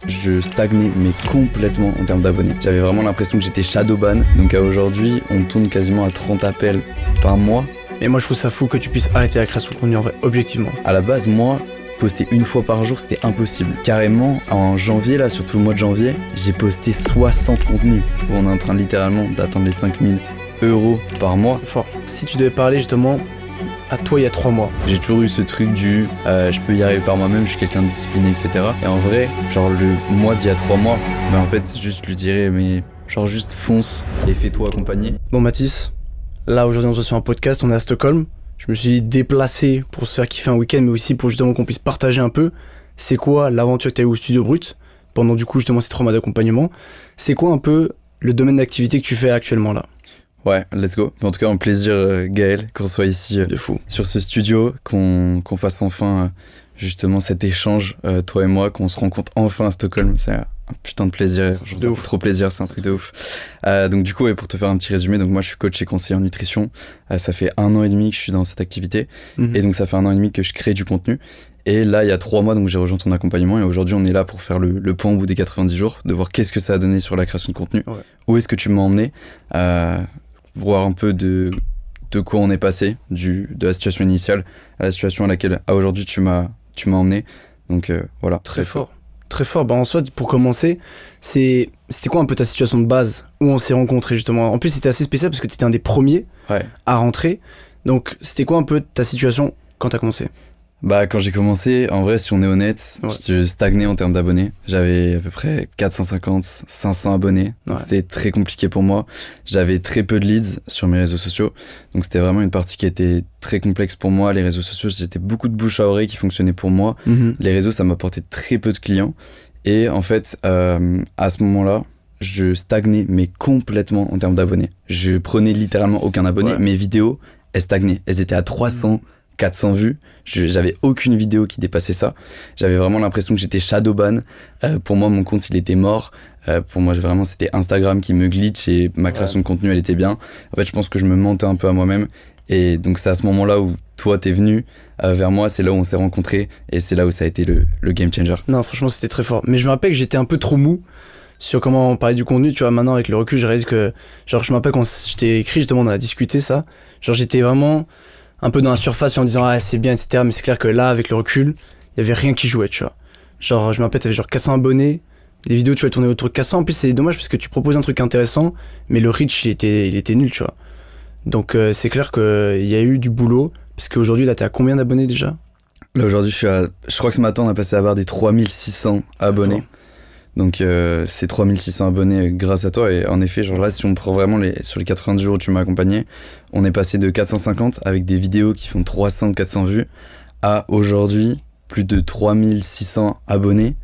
je stagnais mais complètement en termes d'abonnés. J'avais vraiment l'impression que j'étais shadowban. Donc à aujourd'hui, on tourne quasiment à 30 appels par mois. Et moi je trouve ça fou que tu puisses arrêter la création de contenu en vrai, objectivement. À la base, moi, poster une fois par jour, c'était impossible. Carrément, en janvier, là, surtout le mois de janvier, j'ai posté 60 contenus. On est en train littéralement d'atteindre les 5000 € par mois. Fort. Si tu devais parler justement à toi il y a 3 mois. J'ai toujours eu ce truc du je peux y arriver par moi-même, je suis quelqu'un de discipliné, etc. Et en vrai, genre le mois d'il y a 3 mois, bah en fait, juste lui dirais, mais genre juste fonce et fais-toi accompagner. Bon Mathis, là aujourd'hui on se sur un podcast, on est à Stockholm. Je me suis déplacé pour se faire kiffer un week-end, mais aussi pour justement qu'on puisse partager un peu. C'est quoi l'aventure que tu as eu au Studio Brut pendant du coup justement ces 3 mois d'accompagnement? C'est quoi un peu le domaine d'activité que tu fais actuellement là? Ouais, let's go. En tout cas, un plaisir, Gaël, qu'on soit ici de fou sur ce studio, qu'on fasse enfin justement cet échange, toi et moi, qu'on se rencontre enfin à Stockholm. C'est un putain de plaisir. Ça me fait trop plaisir, c'est un truc de ouf. Donc du coup, et pour te faire un petit résumé, donc moi je suis coach et conseiller en nutrition. Ça fait 1 an et demi que je suis dans cette activité. Et donc ça fait 1 an et demi que je crée du contenu. Et là, il y a 3 mois, donc j'ai rejoint ton accompagnement. Et aujourd'hui, on est là pour faire le point au bout des 90 jours, de voir qu'est-ce que ça a donné sur la création de contenu. Ouais. Où est-ce que tu m'as emmené, voir un peu de quoi on est passé, de la situation initiale à la situation à laquelle, à aujourd'hui, tu m'as emmené. Donc voilà. Très fort. Très fort. Bah, en soi, pour commencer, c'était quoi un peu ta situation de base où on s'est rencontrés justement? En plus, c'était assez spécial parce que tu étais un des premiers à rentrer. Donc, c'était quoi un peu ta situation quand tu as commencé? Bah, quand j'ai commencé, en vrai, si on est honnête, je stagnais en termes d'abonnés. J'avais à peu près 450, 500 abonnés. Donc c'était très compliqué pour moi. J'avais très peu de leads sur mes réseaux sociaux. Donc c'était vraiment une partie qui était très complexe pour moi. Les réseaux sociaux, j'étais beaucoup de bouche à oreille qui fonctionnait pour moi. Les réseaux, ça m'apportait très peu de clients. Et en fait, à ce moment-là, je stagnais, mais complètement en termes d'abonnés. Je prenais littéralement aucun abonné. Mes vidéos, elles stagnaient. Elles étaient à 300, 400 vues. J'avais aucune vidéo qui dépassait ça. J'avais vraiment l'impression que j'étais shadowban. Pour moi, mon compte, il était mort. Pour moi, vraiment, c'était Instagram qui me glitch et ma création de contenu, elle était bien. En fait, je pense que je me mentais un peu à moi-même. Et donc, c'est à ce moment-là où toi, t'es venu vers moi. C'est là où on s'est rencontrés. Et c'est là où ça a été le game changer. Non, franchement, c'était très fort. Mais je me rappelle que j'étais un peu trop mou sur comment on parlait du contenu. Tu vois, maintenant, avec le recul, je réalise que... Genre, je me rappelle quand je t'ai écrit, justement, on a discuté ça. Genre, j'étais vraiment un peu dans la surface en disant ah c'est bien, etc. Mais c'est clair que là, avec le recul, il y avait rien qui jouait, tu vois. Genre, je me rappelle, t'avais genre 400 abonnés. Les vidéos, tu vas tourner autour de 400. En plus, c'est dommage parce que tu proposes un truc intéressant, mais le reach, il était nul, tu vois. Donc, c'est clair qu'il y a eu du boulot. Parce qu'aujourd'hui, là, t'es à combien d'abonnés déjà? Là, aujourd'hui, je crois que ce matin, on a passé à la barre des 3600 abonnés. Donc, c'est 3600 abonnés grâce à toi. Et en effet, genre là, si on prend vraiment sur les 90 jours où tu m'as accompagné, on est passé de 450 avec des vidéos qui font 300, 400 vues à aujourd'hui plus de 3600 abonnés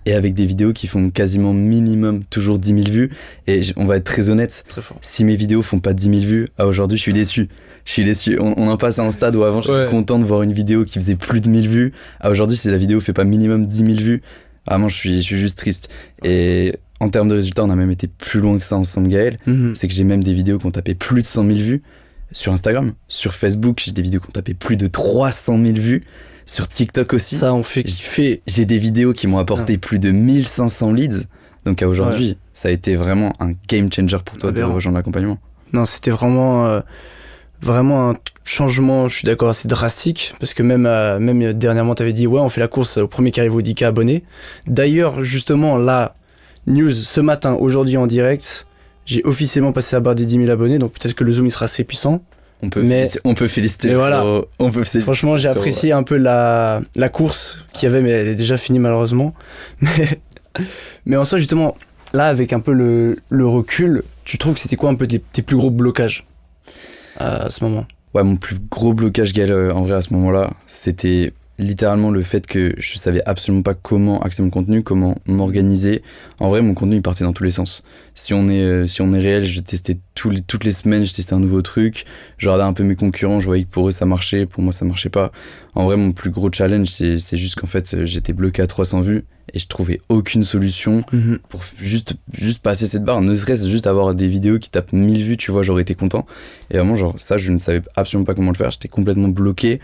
et avec des vidéos qui font quasiment minimum toujours 10 000 vues. Et on va être très honnête, si mes vidéos font pas 10 000 vues, à aujourd'hui, je suis déçu. On en passe à un stade où avant, j'étais content de voir une vidéo qui faisait plus de 1000 vues. À aujourd'hui, si la vidéo fait pas minimum 10 000 vues, vraiment, je suis juste triste. Et en termes de résultats, on a même été plus loin que ça ensemble, Gaël. C'est que j'ai même des vidéos qui ont tapé plus de 100 000 vues sur Instagram. Sur Facebook, j'ai des vidéos qui ont tapé plus de 300 000 vues. Sur TikTok aussi. Ça, on fait kiffer. J'ai des vidéos qui m'ont apporté plus de 1500 leads. Donc à aujourd'hui, ça a été vraiment un game changer pour toi de rejoindre l'accompagnement. Non, c'était vraiment un changement, je suis d'accord, assez drastique. Parce que même dernièrement, t'avais dit, ouais, on fait la course au premier qui arrive aux 10K abonnés. D'ailleurs, justement, la news ce matin, aujourd'hui en direct, j'ai officiellement passé la barre des 10 000 abonnés. Donc peut-être que le Zoom, il sera assez puissant. On peut féliciter. Mais voilà. Franchement, j'ai apprécié un peu la course qu'il y avait, mais elle est déjà finie malheureusement. Mais en soi, justement, là, avec un peu le recul, tu trouves que c'était quoi un peu tes plus gros blocages à ce moment? Ouais, mon plus gros blocage, Gaël, en vrai, à ce moment-là, c'était littéralement le fait que je savais absolument pas comment axer mon contenu, comment m'organiser. En vrai, mon contenu, il partait dans tous les sens. Si on est réel, je testais toutes les semaines, je testais un nouveau truc. Je regardais un peu mes concurrents, je voyais que pour eux, ça marchait. Pour moi, ça marchait pas. En vrai, mon plus gros challenge, c'est juste qu'en fait, j'étais bloqué à 300 vues et je trouvais aucune solution pour juste passer cette barre, ne serait-ce juste avoir des vidéos qui tapent 1000 vues, tu vois, j'aurais été content. Et vraiment, genre, ça, je ne savais absolument pas comment le faire, j'étais complètement bloqué.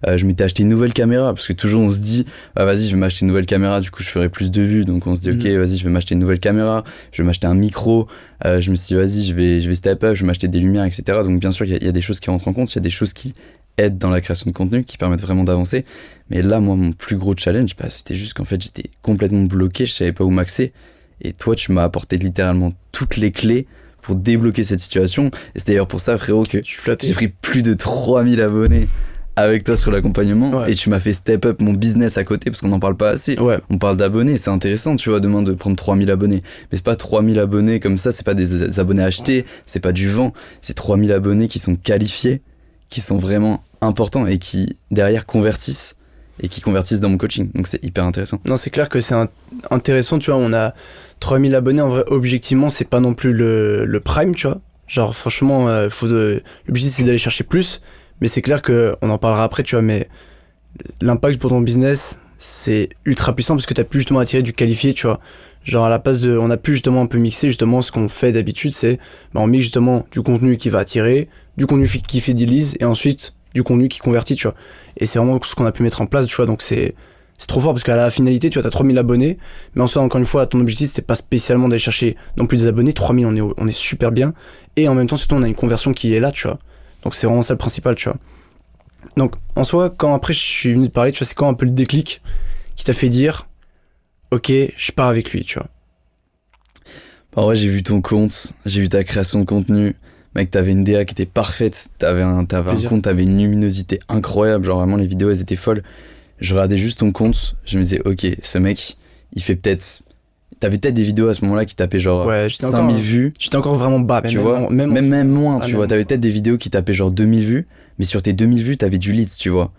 Je m'étais acheté une nouvelle caméra, parce que toujours on se dit, ah, vas-y, je vais m'acheter une nouvelle caméra, du coup, je ferai plus de vues. Donc on se dit, ok, vas-y, je vais m'acheter une nouvelle caméra, je vais m'acheter un micro. Je me suis dit, vas-y, je vais step up, je vais m'acheter des lumières, etc. Donc bien sûr, il y a des choses qui rentrent en compte, il y a des choses qui aident dans la création de contenu, qui permettent vraiment d'avancer. Mais là, moi, mon plus gros challenge, c'était juste qu'en fait, j'étais complètement bloqué, je savais pas où m'axer. Et toi, tu m'as apporté littéralement toutes les clés pour débloquer cette situation. Et c'est d'ailleurs pour ça, frérot, que j'ai pris plus de 3000 abonnés avec toi sur l'accompagnement. Et tu m'as fait step up mon business à côté, parce qu'on n'en parle pas assez. On parle d'abonnés, c'est intéressant, tu vois, demain de prendre 3000 abonnés. Mais c'est pas 3000 abonnés comme ça, c'est pas des abonnés achetés, c'est pas du vent. C'est 3000 abonnés qui sont qualifiés, qui sont vraiment importants et qui, derrière, convertissent dans mon coaching. Donc c'est hyper intéressant. Non, c'est clair que c'est intéressant, tu vois, on a 3000 abonnés, en vrai, objectivement, c'est pas non plus le prime, tu vois. Genre, franchement, l'objectif, c'est d'aller chercher plus, mais c'est clair qu'on en parlera après, tu vois, mais l'impact pour ton business, c'est ultra puissant parce que t'as pu justement attirer du qualifié, tu vois. Genre, à la place on a pu justement un peu mixer, justement, ce qu'on fait d'habitude, c'est, on mixe justement du contenu qui va attirer, du contenu qui fidélise, et ensuite, du contenu qui convertit, tu vois. Et c'est vraiment ce qu'on a pu mettre en place, tu vois, donc c'est trop fort parce qu'à la finalité, tu vois, t'as 3000 abonnés, mais en soi, encore une fois, ton objectif, c'était pas spécialement d'aller chercher non plus des abonnés, 3000, on est super bien, et en même temps, surtout, on a une conversion qui est là, tu vois. Donc c'est vraiment ça le principal, tu vois. Donc, en soi, quand après, je suis venu te parler, tu vois, c'est quoi un peu le déclic qui t'a fait dire, ok, je pars avec lui, tu vois. En vrai, j'ai vu ton compte, j'ai vu ta création de contenu. Mec, t'avais une DA qui était parfaite, t'avais un compte, t'avais une luminosité incroyable, genre vraiment les vidéos elles étaient folles. Je regardais juste ton compte, je me disais ok, ce mec, il fait peut-être... T'avais peut-être des vidéos à ce moment-là qui tapaient genre 5000 vues. J'étais encore vraiment bas, tu vois, même moins, tu vois. T'avais peut-être des vidéos qui tapaient genre 2000 vues, mais sur tes 2000 vues, t'avais du leads, tu vois.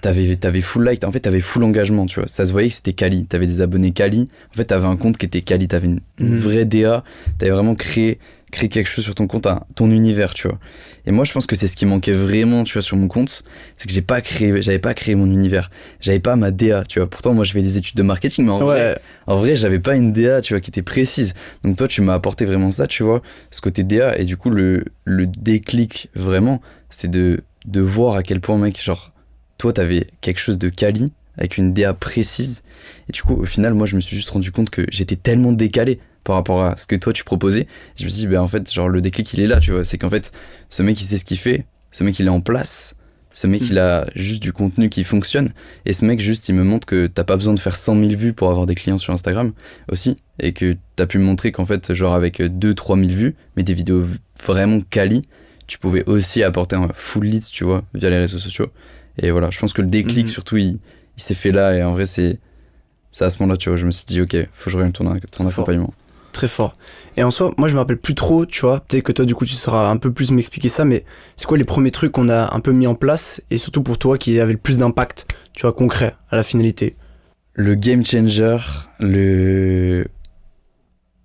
T'avais full like, en fait t'avais full engagement, tu vois. Ça se voyait que c'était quali, t'avais des abonnés quali. En fait t'avais un compte qui était quali, t'avais une vraie DA, t'avais vraiment créé quelque chose sur ton compte, ton univers, tu vois. Et moi je pense que c'est ce qui manquait vraiment, tu vois, sur mon compte, c'est que j'avais pas créé mon univers, j'avais pas ma DA, tu vois. Pourtant moi je fais des études de marketing, mais en vrai j'avais pas une DA, tu vois, qui était précise. Donc toi tu m'as apporté vraiment ça, tu vois, ce côté DA. Et du coup le déclic vraiment, c'était de voir à quel point, mec, genre toi t'avais quelque chose de quali avec une DA précise. Et du coup au final moi je me suis juste rendu compte que j'étais tellement décalé par rapport à ce que toi tu proposais. Je me suis dit en fait genre le déclic il est là, tu vois. C'est qu'en fait ce mec il sait ce qu'il fait, ce mec il est en place, ce mec il a juste du contenu qui fonctionne, et ce mec juste il me montre que t'as pas besoin de faire 100 000 vues pour avoir des clients sur Instagram aussi, et que t'as pu me montrer qu'en fait genre avec 2-3 000 vues mais des vidéos vraiment quali, tu pouvais aussi apporter un full leads, tu vois, via les réseaux sociaux. Et voilà, je pense que le déclic surtout il s'est fait là, et en vrai c'est à ce moment-là, tu vois, je me suis dit ok, faut que je revienne ton accompagnement. Très fort. Et en soi, moi je me rappelle plus trop, tu vois, peut-être que toi du coup tu sauras un peu plus m'expliquer ça, mais c'est quoi les premiers trucs qu'on a un peu mis en place, et surtout pour toi qui avait le plus d'impact, tu vois, concret à la finalité? Le game changer, le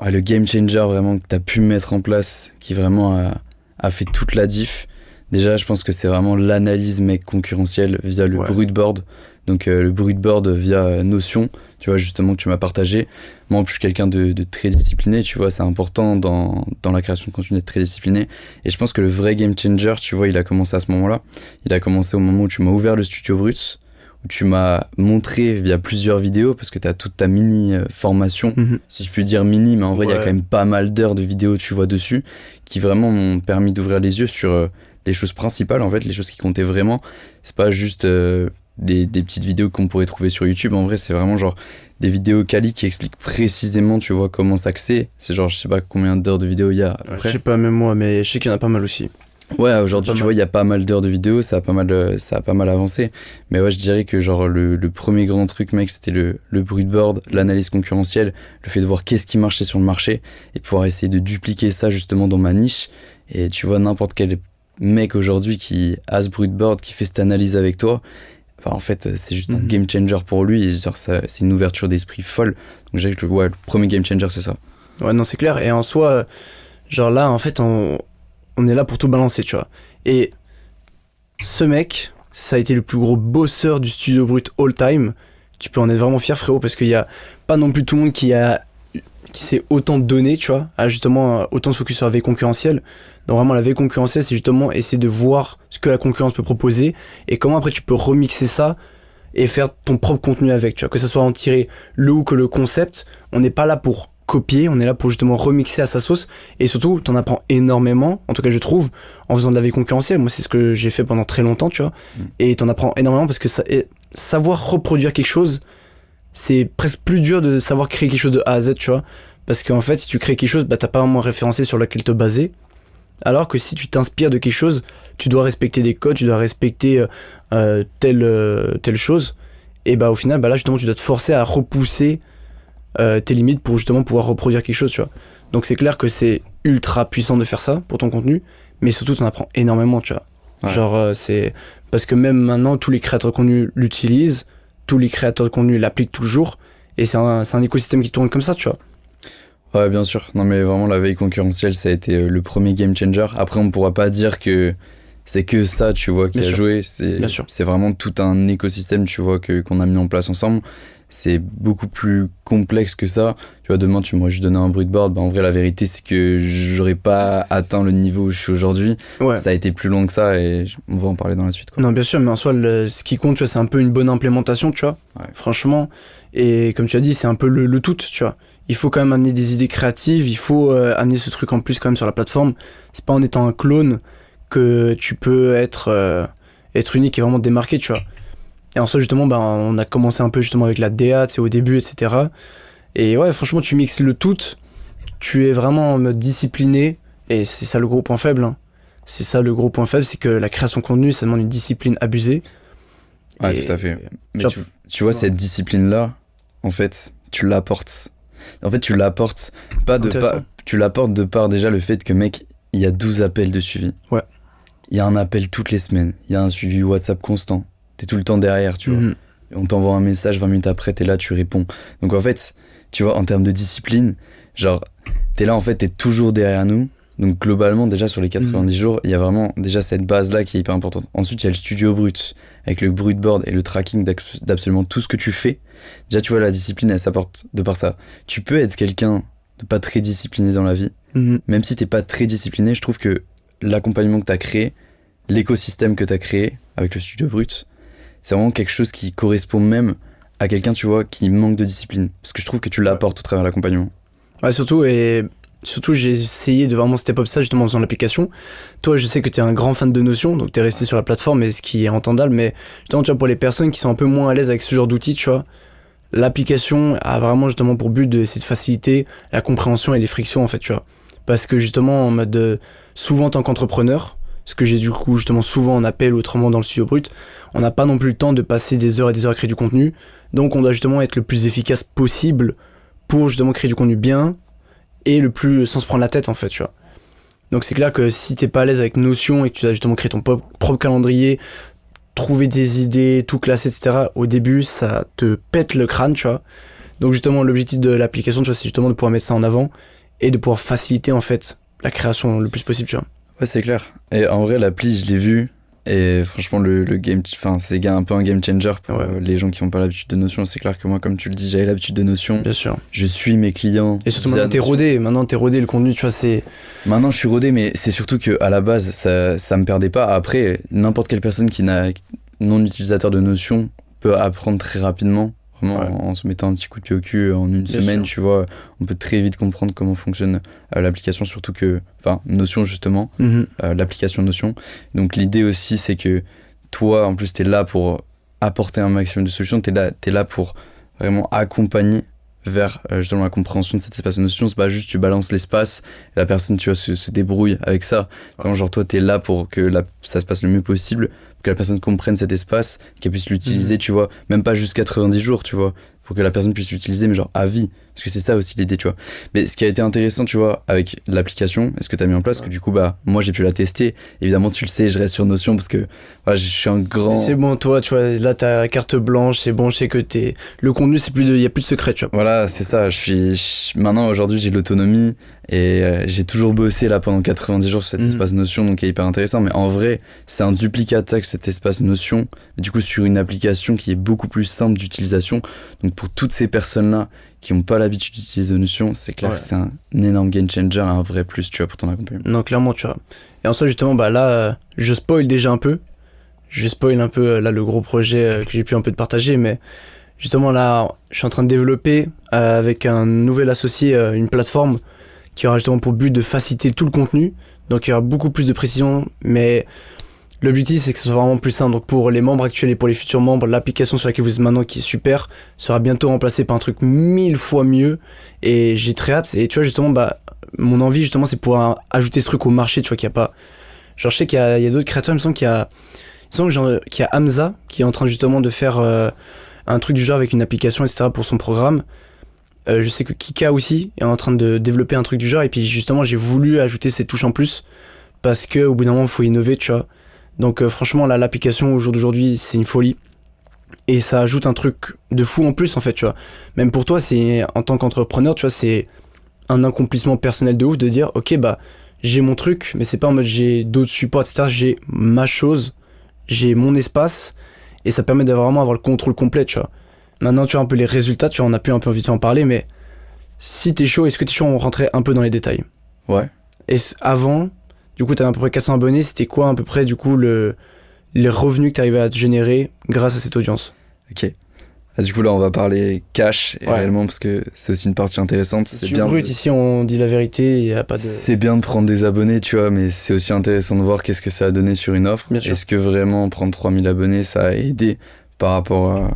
game changer vraiment que t'as pu mettre en place, qui vraiment a fait toute la diff. Déjà, je pense que c'est vraiment l'analyse, mec, concurrentielle via le bruit de board. Donc le bruit de board via Notion, tu vois, justement, que tu m'as partagé. Moi, en plus, je suis quelqu'un de très discipliné, tu vois, c'est important dans la création de contenu d'être très discipliné. Et je pense que le vrai game changer, tu vois, il a commencé à ce moment-là. Il a commencé au moment où tu m'as ouvert le studio brut, où tu m'as montré via plusieurs vidéos, parce que tu as toute ta mini formation, si je puis dire mini, mais en vrai, il y a quand même pas mal d'heures de vidéos, tu vois, dessus, qui vraiment m'ont permis d'ouvrir les yeux sur les choses principales, en fait, les choses qui comptaient vraiment. C'est pas juste des petites vidéos qu'on pourrait trouver sur YouTube. En vrai, c'est vraiment genre des vidéos quali qui expliquent précisément, tu vois, comment s'axer. C'est genre, je sais pas combien d'heures de vidéos il y a après. Je sais pas, même moi, mais je sais qu'il y en a pas mal aussi. Ouais, aujourd'hui, tu vois, il y a pas mal d'heures de vidéos, ça a pas mal avancé. Mais ouais, je dirais que genre le premier grand truc, mec, c'était le bruit de board, l'analyse concurrentielle, le fait de voir qu'est-ce qui marchait sur le marché et pouvoir essayer de dupliquer ça justement dans ma niche. Et tu vois, n'importe quel mec aujourd'hui qui a ce bruit de board, qui fait cette analyse avec toi, en fait, c'est juste un game changer pour lui, et genre c'est une ouverture d'esprit folle. Donc je dirais que le premier game changer, c'est ça. Ouais, non, c'est clair. Et en soi, genre là, en fait, on est là pour tout balancer, tu vois. Et ce mec, ça a été le plus gros bosseur du studio brut all time. tu peux en être vraiment fier, frérot, parce qu'il y a pas non plus tout le monde qui s'est autant donné, tu vois, à justement autant se focus sur la veille concurrentielle. Donc vraiment la veille concurrentielle, c'est justement essayer de voir ce que la concurrence peut proposer et comment après tu peux remixer ça et faire ton propre contenu avec, tu vois, que ce soit en tirer le ou que le concept. On n'est pas là pour copier, on est là pour justement remixer à sa sauce, et surtout t'en apprends énormément, en tout cas je trouve, en faisant de la veille concurrentielle. Moi c'est ce que j'ai fait pendant très longtemps, tu vois, et t'en apprends énormément parce que savoir reproduire quelque chose, c'est presque plus dur de savoir créer quelque chose de A à Z, tu vois, parce qu'en fait si tu crées quelque chose, bah t'as pas vraiment un référentiel sur lequel te baser, alors que si tu t'inspires de quelque chose, tu dois respecter des codes, tu dois respecter telle chose, et bah au final, bah là justement tu dois te forcer à repousser tes limites pour justement pouvoir reproduire quelque chose, tu vois. Donc c'est clair que c'est ultra puissant de faire ça pour ton contenu, mais surtout t'en apprends énormément, tu vois. Ouais. Genre c'est parce que même maintenant tous les créateurs de contenu l'utilisent, tous les créateurs de contenu l'appliquent toujours, et c'est un écosystème qui tourne comme ça, tu vois. Ouais, bien sûr. Non, mais vraiment, la veille concurrentielle, ça a été le premier game changer. Après, on pourra pas dire que c'est que ça, tu vois, qui a joué. C'est vraiment tout un écosystème, tu vois, qu'on a mis en place ensemble. C'est beaucoup plus complexe que ça. Tu vois, demain, tu m'aurais juste donné un bruitboard. Bah, en vrai, la vérité, c'est que j'aurais pas atteint le niveau où je suis aujourd'hui. Ouais. Ça a été plus long que ça et on va en parler dans la suite, quoi. Non, bien sûr, mais en soi, ce qui compte, tu vois, c'est un peu une bonne implémentation, tu vois. Ouais. Franchement. Et comme tu as dit, c'est un peu le tout, tu vois. Il faut quand même amener des idées créatives, il faut amener ce truc en plus quand même sur la plateforme. C'est pas en étant un clone que tu peux être unique et vraiment démarqué, tu vois. Et en soi, justement, bah, on a commencé un peu justement avec la DA, tu sais, au début, etc. Et ouais, franchement, tu mixes le tout, tu es vraiment en mode discipliné, et c'est ça le gros point faible. Hein. C'est ça le gros point faible, c'est que la création de contenu, ça demande une discipline abusée. Ouais, tout à fait. Mais tu vois, cette discipline-là, en fait, tu l'apportes. En fait, tu l'apportes tu l'apportes de par déjà le fait que, mec, il y a 12 appels de suivi. Ouais. Il y a un appel toutes les semaines. Il y a un suivi WhatsApp constant. T'es tout le temps derrière, tu vois. On t'envoie un message 20 minutes après, t'es là, tu réponds. Donc en fait, tu vois, en termes de discipline, genre, t'es là, en fait, t'es toujours derrière nous. Donc globalement, déjà sur les 90 jours, il y a vraiment déjà cette base-là qui est hyper importante. Ensuite, il y a le studio brut, avec le bruitboard et le tracking d'absolument tout ce que tu fais. Déjà, tu vois, la discipline, elle s'apporte de par ça. Tu peux être quelqu'un de pas très discipliné dans la vie. Même si t'es pas très discipliné, je trouve que l'accompagnement que t'as créé, l'écosystème que t'as créé avec le studio brut, c'est vraiment quelque chose qui correspond même à quelqu'un, tu vois, qui manque de discipline. Parce que je trouve que tu l'apportes au travers de l'accompagnement. Ouais, Surtout, j'ai essayé de vraiment step up ça justement en faisant l'application. Toi, je sais que tu es un grand fan de Notion, donc tu es resté sur la plateforme, et ce qui est entendable, mais justement, tu vois, pour les personnes qui sont un peu moins à l'aise avec ce genre d'outils, tu vois, l'application a vraiment justement pour but d'essayer de faciliter la compréhension et les frictions, en fait, tu vois. Parce que justement, en mode souvent en tant qu'entrepreneur, ce que j'ai du coup justement souvent en appel, autrement dans le studio brut, on n'a pas non plus le temps de passer des heures et des heures à créer du contenu, donc on doit justement être le plus efficace possible pour justement créer du contenu bien, et le plus sans se prendre la tête, en fait, tu vois. Donc c'est clair que si t'es pas à l'aise avec Notion et que tu as justement créé ton propre calendrier, trouver des idées, tout classer, etc., au début ça te pète le crâne, tu vois. Donc justement l'objectif de l'application, tu vois, c'est justement de pouvoir mettre ça en avant et de pouvoir faciliter en fait la création le plus possible, tu vois. Ouais, c'est clair. Et en vrai, l'appli, je l'ai vu. Et franchement, le game, c'est un peu un game changer pour les gens qui n'ont pas l'habitude de Notion. C'est clair que moi, comme tu le dis, j'avais l'habitude de Notion. Bien sûr. Je suis mes clients. Et surtout maintenant, t'es rodé. Maintenant, t'es rodé, le contenu, tu vois, c'est... Maintenant, je suis rodé, mais c'est surtout qu'à la base, ça me perdait pas. Après, n'importe quelle personne qui non utilisateur de Notion peut apprendre très rapidement. Vraiment, en se mettant un petit coup de pied au cul en une semaine, tu vois, on peut très vite comprendre comment fonctionne l'application, surtout que, Notion justement, l'application Notion. Donc l'idée aussi, c'est que toi, en plus, t'es là pour apporter un maximum de solutions, t'es là pour vraiment accompagner vers justement la compréhension de cet espace de Notion. C'est pas juste tu balances l'espace et la personne, tu vois, se débrouille avec ça. Vraiment, genre toi, t'es là pour que ça se passe le mieux possible, que la personne comprenne cet espace, qu'elle puisse l'utiliser, tu vois, même pas juste 90 jours, tu vois, pour que la personne puisse l'utiliser, mais genre à vie. Parce que c'est ça aussi l'idée, tu vois. Mais ce qui a été intéressant, tu vois, avec l'application, et ce que tu as mis en place, que du coup, bah, moi, j'ai pu la tester. Évidemment, tu le sais, je reste sur Notion parce que voilà, je suis un grand... C'est bon, toi, tu vois, là, t'as carte blanche, c'est bon, je sais que le contenu, il y a plus de secret, tu vois. Voilà, c'est ça. Maintenant, aujourd'hui, j'ai de l'autonomie et j'ai toujours bossé là pendant 90 jours sur cet espace Notion, donc qui est hyper intéressant. Mais en vrai, c'est un duplicata que cet espace Notion, du coup, sur une application qui est beaucoup plus simple d'utilisation. Donc, pour toutes ces personnes-là qui n'ont pas l'habitude d'utiliser Notion, c'est clair que c'est un énorme game changer, un vrai plus, tu vois, pour ton accompagnement. Non, clairement, tu vois. Et en soi, justement, bah là, je spoil déjà un peu. Je spoil un peu là le gros projet que j'ai pu un peu te partager, mais justement là, je suis en train de développer avec un nouvel associé une plateforme qui aura justement pour but de faciliter tout le contenu. Donc il y aura beaucoup plus de précision, mais l'objectif c'est que ce soit vraiment plus simple. Donc pour les membres actuels et pour les futurs membres, l'application sur laquelle vous êtes maintenant, qui est super, sera bientôt remplacée par un truc 1000 fois mieux. Et j'ai très hâte. Et tu vois justement, bah mon envie justement c'est de pouvoir ajouter ce truc au marché. Tu vois qu'il n'y a pas, genre je sais qu'il y a d'autres créateurs, il me semble qu'il y a Hamza qui est en train justement de faire un truc du genre avec une application, etc. pour son programme. Je sais que Kika aussi est en train de développer un truc du genre, et puis justement j'ai voulu ajouter ces touches en plus parce que au bout d'un moment il faut innover, tu vois. Donc franchement là, l'application au jour d'aujourd'hui c'est une folie et ça ajoute un truc de fou en plus en fait, tu vois. Même pour toi, c'est en tant qu'entrepreneur, tu vois, c'est un accomplissement personnel de ouf de dire ok bah j'ai mon truc, mais c'est pas en mode j'ai d'autres supports, etc. J'ai ma chose, j'ai mon espace, et ça permet d'avoir vraiment avoir le contrôle complet, tu vois. Maintenant, tu vois un peu les résultats, tu vois, on a pu un peu envie de en parler, mais si t'es chaud, est-ce que t'es chaud, on rentrait un peu dans les détails? Ouais. Et avant, du coup, t'avais à peu près 400 abonnés, c'était quoi à peu près, du coup, les revenus que t'arrivais à te générer grâce à cette audience? Ok. Ah, du coup, là, on va parler cash, et réellement, parce que c'est aussi une partie intéressante. C'est bien brut, ici, on dit la vérité, il y a pas de... C'est bien de prendre des abonnés, tu vois, mais c'est aussi intéressant de voir qu'est-ce que ça a donné sur une offre. Est-ce que vraiment prendre 3000 abonnés, ça a aidé par rapport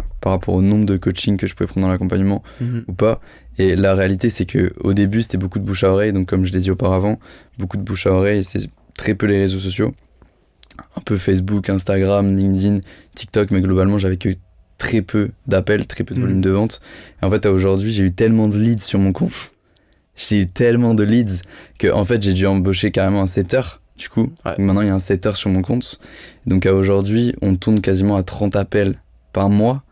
au nombre de coaching que je pouvais prendre dans l'accompagnement ou pas. Et la réalité, c'est qu'au début, c'était beaucoup de bouche à oreille. Donc, comme je l'ai dit auparavant, beaucoup de bouche à oreille, c'est très peu les réseaux sociaux. Un peu Facebook, Instagram, LinkedIn, TikTok, mais globalement, j'avais que très peu d'appels, très peu de volume de vente. Et en fait, aujourd'hui, j'ai eu tellement de leads sur mon compte. J'ai eu tellement de leads que, en fait, j'ai dû embaucher carrément un setter. Du coup, maintenant, il y a un setter sur mon compte. Donc, à aujourd'hui, on tourne quasiment à 30 appels par mois.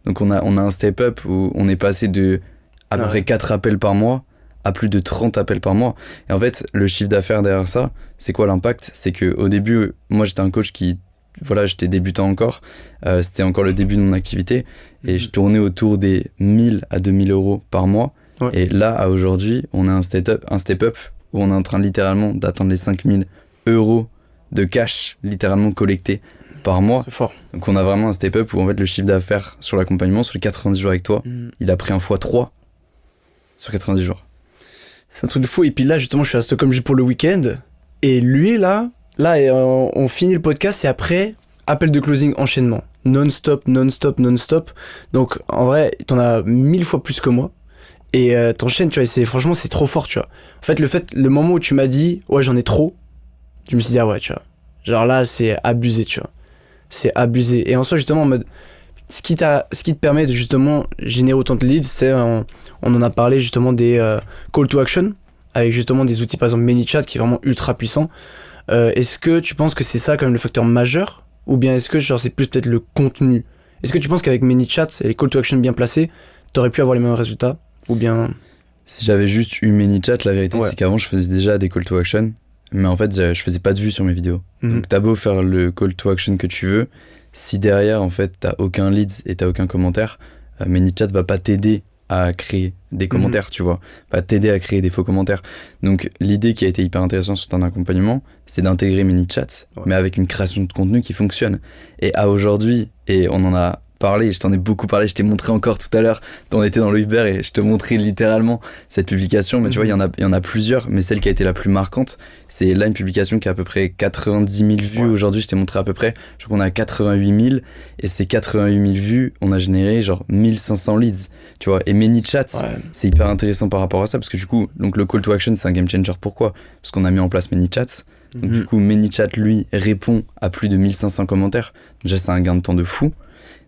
Donc, on a un step-up où on est passé de à peu près 4 appels par mois à plus de 30 appels par mois. Et en fait, le chiffre d'affaires derrière ça, c'est quoi l'impact? C'est qu'au début, moi, j'étais un coach qui... Voilà, j'étais débutant encore, c'était encore le début de mon activité et je tournais autour des 1000 à 2000 euros par mois. Et là, à aujourd'hui, on a un step-up où on est en train littéralement d'atteindre les 5000 euros de cash littéralement collecté par mois. C'est fort. Donc on a vraiment un step-up où en fait le chiffre d'affaires sur l'accompagnement, sur les 90 jours avec toi, il a pris un x3 sur 90 jours. C'est un truc de fou. Et puis là, justement, je suis à Stockholm juste pour le week-end et lui, là, on finit le podcast et après, appel de closing, enchaînement. Non-stop. Donc, en vrai, t'en as 1000 fois plus que moi. Et t'enchaînes, tu vois, franchement, c'est trop fort, tu vois. En fait, le moment où tu m'as dit, ouais, j'en ai trop, je me suis dit, ah ouais, tu vois. Genre là, c'est abusé, tu vois. C'est abusé. Et en soi, justement, en mode, ce qui te permet de justement générer autant de leads, c'est, on en a parlé justement des call to action, avec justement des outils, par exemple, ManyChat, qui est vraiment ultra puissant. Est-ce que tu penses que c'est ça quand même le facteur majeur, ou bien est-ce que genre c'est plus peut-être le contenu? Est-ce que tu penses qu'avec ManyChat et les call to action bien placés, t'aurais pu avoir les mêmes résultats, ou bien... Si j'avais juste eu ManyChat, la vérité c'est qu'avant je faisais déjà des call to action, mais en fait je faisais pas de vues sur mes vidéos. Donc t'as beau faire le call to action que tu veux, si derrière en fait t'as aucun leads et t'as aucun commentaire, ManyChat va pas t'aider à créer des commentaires, tu vois, pas t'aider à créer des faux commentaires. Donc l'idée qui a été hyper intéressante sur ton accompagnement, c'est d'intégrer ManyChat, mais avec une création de contenu qui fonctionne. Et à aujourd'hui, et on en a parlé, je t'en ai beaucoup parlé, je t'ai montré encore tout à l'heure, on était dans le Uber et je te montrais littéralement cette publication, mais tu vois, il y en a plusieurs, mais celle qui a été la plus marquante, c'est là une publication qui a à peu près 90 000 vues aujourd'hui, je t'ai montré à peu près, je crois qu'on a 88 000, et ces 88 000 vues, on a généré genre 1500 leads, tu vois, et ManyChat, c'est hyper intéressant par rapport à ça, parce que du coup, donc le call to action, c'est un game changer, pourquoi? Parce qu'on a mis en place ManyChat, donc du coup, ManyChat, lui, répond à plus de 1500 commentaires, déjà c'est un gain de temps de fou.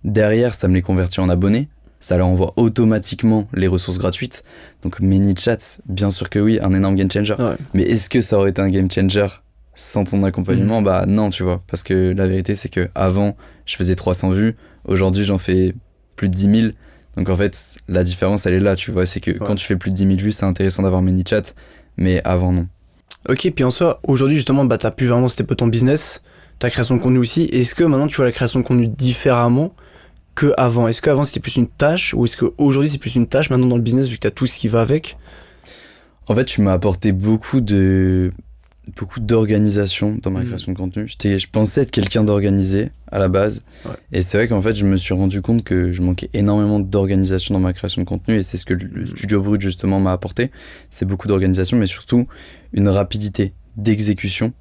Derrière, ça me les convertit en abonnés. ça leur envoie automatiquement les ressources gratuites. Donc ManyChat, bien sûr que oui, un énorme game changer. Ouais. Mais est-ce que ça aurait été un game changer sans ton accompagnement? Bah non, tu vois. Parce que la vérité, c'est que avant, je faisais 300 vues. Aujourd'hui, j'en fais plus de 10 000. Donc en fait, la différence, elle est là, tu vois. C'est que quand tu fais plus de 10 000 vues, c'est intéressant d'avoir ManyChat. Mais avant, non. Ok, puis en soi, aujourd'hui, justement, bah, t'as pu vraiment, c'était pas ton business. Ta création de contenu aussi. Est-ce que maintenant, tu vois la création de contenu différemment qu'avant? Est-ce qu'avant, c'était plus une tâche? Ou est-ce qu'aujourd'hui, c'est plus une tâche maintenant dans le business, vu que t'as tout ce qui va avec? En fait, tu m'as apporté beaucoup d'organisation dans ma création de contenu. Je pensais être quelqu'un d'organisé à la base. Ouais. Et c'est vrai qu'en fait, je me suis rendu compte que je manquais énormément d'organisation dans ma création de contenu. Et c'est ce que le Studio Brut, justement, m'a apporté. C'est beaucoup d'organisation, mais surtout une rapidité d'exécution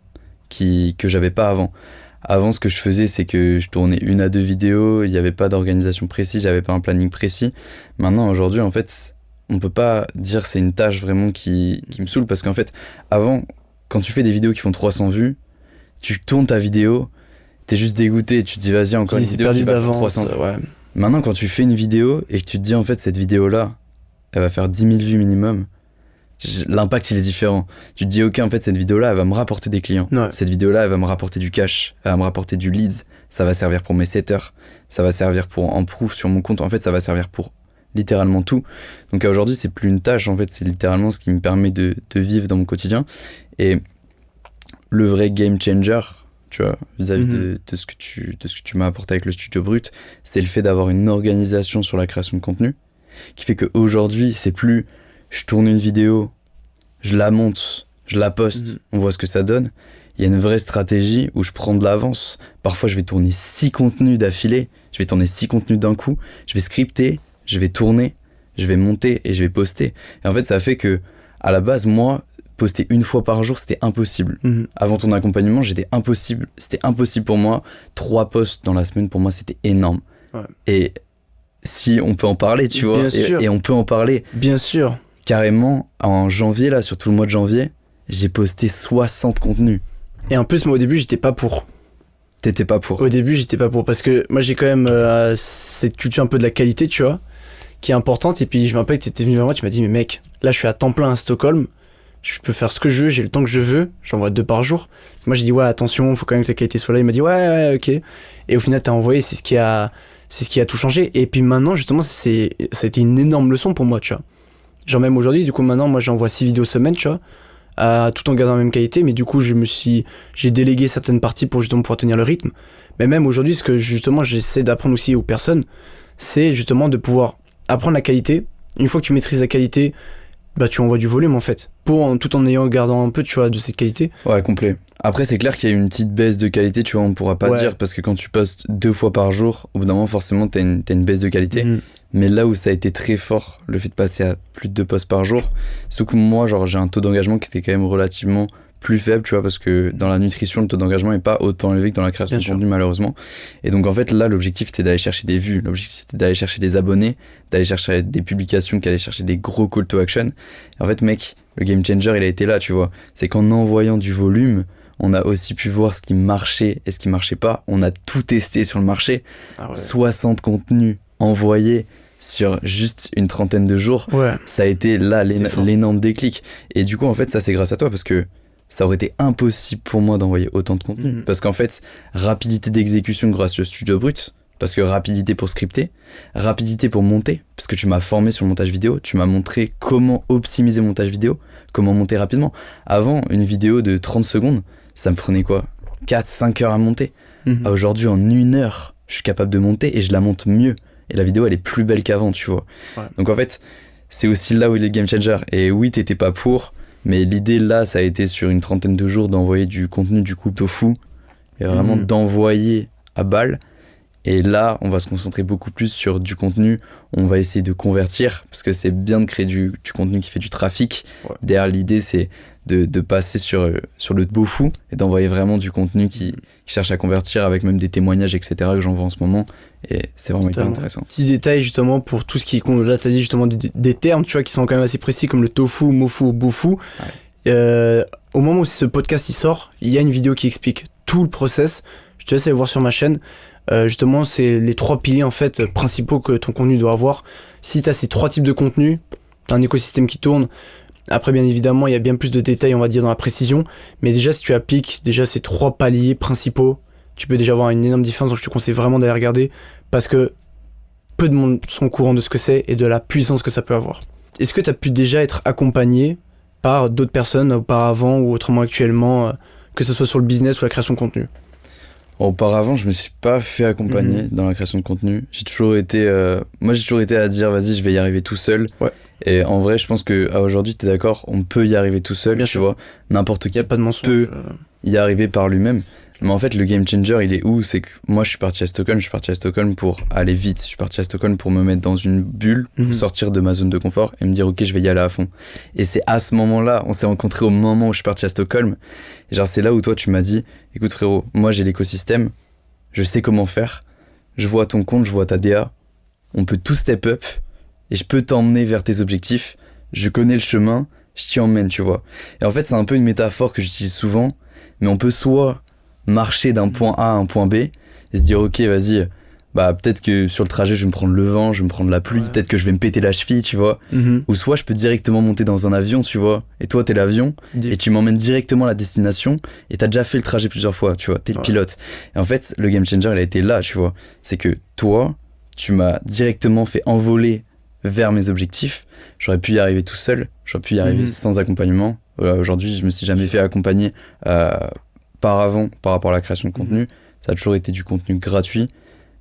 que j'avais pas avant. Avant, ce que je faisais, c'est que je tournais 1 à 2 vidéos. Il n'y avait pas d'organisation précise, j'avais pas un planning précis. Maintenant, aujourd'hui, en fait, on peut pas dire que c'est une tâche vraiment qui me saoule. Parce qu'en fait, avant, quand tu fais des vidéos qui font 300 vues, tu tournes ta vidéo, t'es juste dégoûté, tu te dis vas-y, encore une vidéo qui va faire 300 vues. Ouais. Maintenant, quand tu fais une vidéo et que tu te dis en fait cette vidéo-là, elle va faire 10 000 vues minimum, l'impact il est différent. Tu te dis ok, en fait cette vidéo-là, elle va me rapporter des clients. Ouais. Cette vidéo-là, elle va me rapporter du cash, elle va me rapporter du leads, ça va servir pour mes setters, ça va servir pour improve sur mon compte, en fait ça va servir pour littéralement tout. Donc aujourd'hui, c'est plus une tâche, en fait, c'est littéralement ce qui me permet de vivre dans mon quotidien. Et le vrai game changer, tu vois, vis-à-vis de ce que tu m'as apporté avec le Studio Brut, c'est le fait d'avoir une organisation sur la création de contenu qui fait qu'aujourd'hui, c'est plus je tourne une vidéo, je la monte, je la poste, on voit ce que ça donne. Il y a une vraie stratégie où je prends de l'avance. Parfois, je vais tourner 6 contenus d'affilée, je vais tourner 6 contenus d'un coup, je vais scripter, je vais tourner, je vais monter et je vais poster. Et en fait, ça fait que, à la base, moi, poster 1 fois par jour, c'était impossible. Avant ton accompagnement, c'était impossible pour moi. 3 posts dans la semaine, pour moi, c'était énorme. Ouais. Et si on peut en parler, tu vois, et on peut en parler. Bien sûr. Carrément, en janvier, là, sur tout le mois de janvier, j'ai posté 60 contenus. Et en plus, moi, au début, j'étais pas pour. T'étais pas pour? Au début, j'étais pas pour, parce que moi, j'ai quand même cette culture un peu de la qualité, tu vois, qui est importante. Et puis, je me rappelle que t'étais venu vers moi, tu m'as dit, mais mec, là, je suis à temps plein à Stockholm, je peux faire ce que je veux, j'ai le temps que je veux, j'envoie 2 par jour. Moi, j'ai dit, ouais, attention, faut quand même que la qualité soit là. Il m'a dit, ouais, ok. Et au final, t'as envoyé, c'est ce qui a tout changé. Et puis maintenant, justement, ça a été une énorme leçon pour moi, tu vois. Genre, même aujourd'hui, du coup, maintenant, moi, j'envoie 6 vidéos semaine, tu vois. Tout en gardant la même qualité, mais du coup j'ai délégué certaines parties pour justement pouvoir tenir le rythme. Mais même aujourd'hui, ce que justement j'essaie d'apprendre aussi aux personnes, c'est justement de pouvoir apprendre la qualité. Une fois que tu maîtrises la qualité, bah tu envoies du volume en fait, tout en gardant un peu, tu vois, de cette qualité. Ouais, complet. Après, c'est clair qu'il y a une petite baisse de qualité, tu vois, on pourra pas dire, parce que quand tu postes 2 fois par jour, au bout d'un moment, forcément, t'as une baisse de qualité. Mais là où ça a été très fort, le fait de passer à plus de 2 posts par jour, c'est que moi, genre, j'ai un taux d'engagement qui était quand même relativement plus faible, tu vois, parce que dans la nutrition, le taux d'engagement est pas autant élevé que dans la création de contenu, malheureusement. Et donc, en fait, là, l'objectif, c'était d'aller chercher des vues, l'objectif, c'était d'aller chercher des abonnés, d'aller chercher des publications, qui allaient chercher des gros call to action. Et en fait, mec, le game changer, il a été là, tu vois. C'est qu'en envoyant du volume, on a aussi pu voir ce qui marchait et ce qui marchait pas. On a tout testé sur le marché. Ah ouais. 60 contenus envoyés sur juste une trentaine de jours. Ouais. Ça a été là l'énorme déclic. Et du coup, en fait, ça, c'est grâce à toi, parce que ça aurait été impossible pour moi d'envoyer autant de contenu. Parce qu'en fait, rapidité d'exécution grâce au Studio Brut, parce que rapidité pour scripter, rapidité pour monter, parce que tu m'as formé sur le montage vidéo, tu m'as montré comment optimiser le montage vidéo, comment monter rapidement. Avant, une vidéo de 30 secondes, ça me prenait quoi, 4-5 heures à monter. Aujourd'hui, en 1 heure, je suis capable de monter et je la monte mieux. Et la vidéo, elle est plus belle qu'avant, tu vois. Ouais. Donc en fait, c'est aussi là où il est le game changer. Et oui, t'étais pas pour, mais l'idée là, ça a été sur une trentaine de jours d'envoyer du contenu du coup tofu, et vraiment d'envoyer à balle. Et là, on va se concentrer beaucoup plus sur du contenu. On va essayer de convertir, parce que c'est bien de créer du contenu qui fait du trafic. Ouais. Derrière, l'idée, c'est de passer sur le tofu et d'envoyer vraiment du contenu qui cherche à convertir, avec même des témoignages, etc., que j'envoie en ce moment. Et c'est vraiment hyper intéressant. Petit détail, justement, pour tout ce qui est... Là, t'as dit justement des termes, tu vois, qui sont quand même assez précis, comme le tofu, mofu, bofu. Ouais. Au moment où ce podcast il sort, il y a une vidéo qui explique tout le process. Je te laisse aller voir sur ma chaîne. Justement, c'est les 3 piliers en fait principaux que ton contenu doit avoir. Si tu as ces 3 types de contenu, tu as un écosystème qui tourne. Après, bien évidemment, il y a bien plus de détails, on va dire, dans la précision. Mais déjà, si tu appliques déjà ces 3 paliers principaux, tu peux déjà avoir une énorme différence. Donc, je te conseille vraiment d'aller regarder parce que peu de monde sont au courant de ce que c'est et de la puissance que ça peut avoir. Est-ce que tu as pu déjà être accompagné par d'autres personnes auparavant ou autrement actuellement, que ce soit sur le business ou la création de contenu? Auparavant, je me suis pas fait accompagner dans la création de contenu. J'ai toujours été à dire vas-y, je vais y arriver tout seul. Ouais. Et en vrai, je pense que aujourd'hui, t'es d'accord, on peut y arriver tout seul, Bien tu sûr. vois. N'importe qui Y a pas de mensonge. peut y arriver par lui-même. Mais en fait, le game changer, il est où? C'est que moi, je suis parti à Stockholm pour aller vite. Je suis parti à Stockholm pour me mettre dans une bulle, pour sortir de ma zone de confort et me dire, ok, je vais y aller à fond. Et c'est à ce moment-là, on s'est rencontrés au moment où je suis parti à Stockholm. Et genre, c'est là où toi, tu m'as dit, écoute frérot, moi, j'ai l'écosystème, je sais comment faire, je vois ton compte, je vois ta DA, on peut tout step up et je peux t'emmener vers tes objectifs. Je connais le chemin, je t'y emmène, tu vois. Et en fait, c'est un peu une métaphore que j'utilise souvent, mais on peut soit marcher d'un point A à un point B et se dire ok vas-y, bah peut-être que sur le trajet je vais me prendre le vent, je vais me prendre la pluie, peut-être que je vais me péter la cheville, tu vois. Ou soit je peux directement monter dans un avion, tu vois, et toi t'es l'avion et tu m'emmènes directement à la destination et t'as déjà fait le trajet plusieurs fois, tu vois, t'es le pilote. Et en fait le game changer il a été là, tu vois, c'est que toi tu m'as directement fait envoler vers mes objectifs. J'aurais pu y arriver tout seul, j'aurais pu y arriver sans accompagnement. Aujourd'hui je me suis jamais fait accompagner par rapport à la création de contenu. Ça a toujours été du contenu gratuit.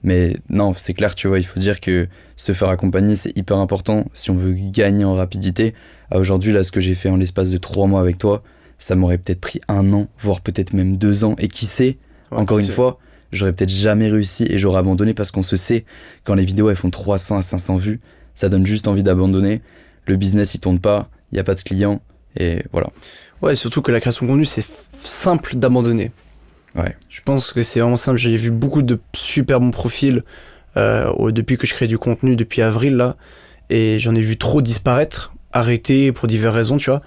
Mais non, c'est clair, tu vois, il faut dire que se faire accompagner, c'est hyper important si on veut gagner en rapidité. Aujourd'hui, là, ce que j'ai fait en l'espace de 3 mois avec toi, ça m'aurait peut-être pris 1 an, voire peut-être même 2 ans. Et qui sait, encore une fois, j'aurais peut-être jamais réussi et j'aurais abandonné parce qu'on se sait, quand les vidéos elles font 300 à 500 vues, ça donne juste envie d'abandonner. Le business, il tourne pas, il n'y a pas de clients et voilà. Ouais, surtout que la création de contenu, c'est simple d'abandonner. Ouais. Je pense que c'est vraiment simple. J'ai vu beaucoup de super bons profils depuis que je crée du contenu, depuis avril, là. Et j'en ai vu trop disparaître, arrêter pour diverses raisons, tu vois.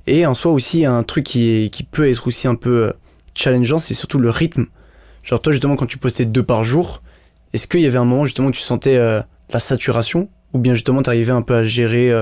Et en soi aussi, un truc qui peut être aussi un peu challengeant, c'est surtout le rythme. Genre toi, justement, quand tu postais 2 par jour, est-ce qu'il y avait un moment, justement, où tu sentais la saturation? Ou bien, justement, t'arrivais un peu à gérer...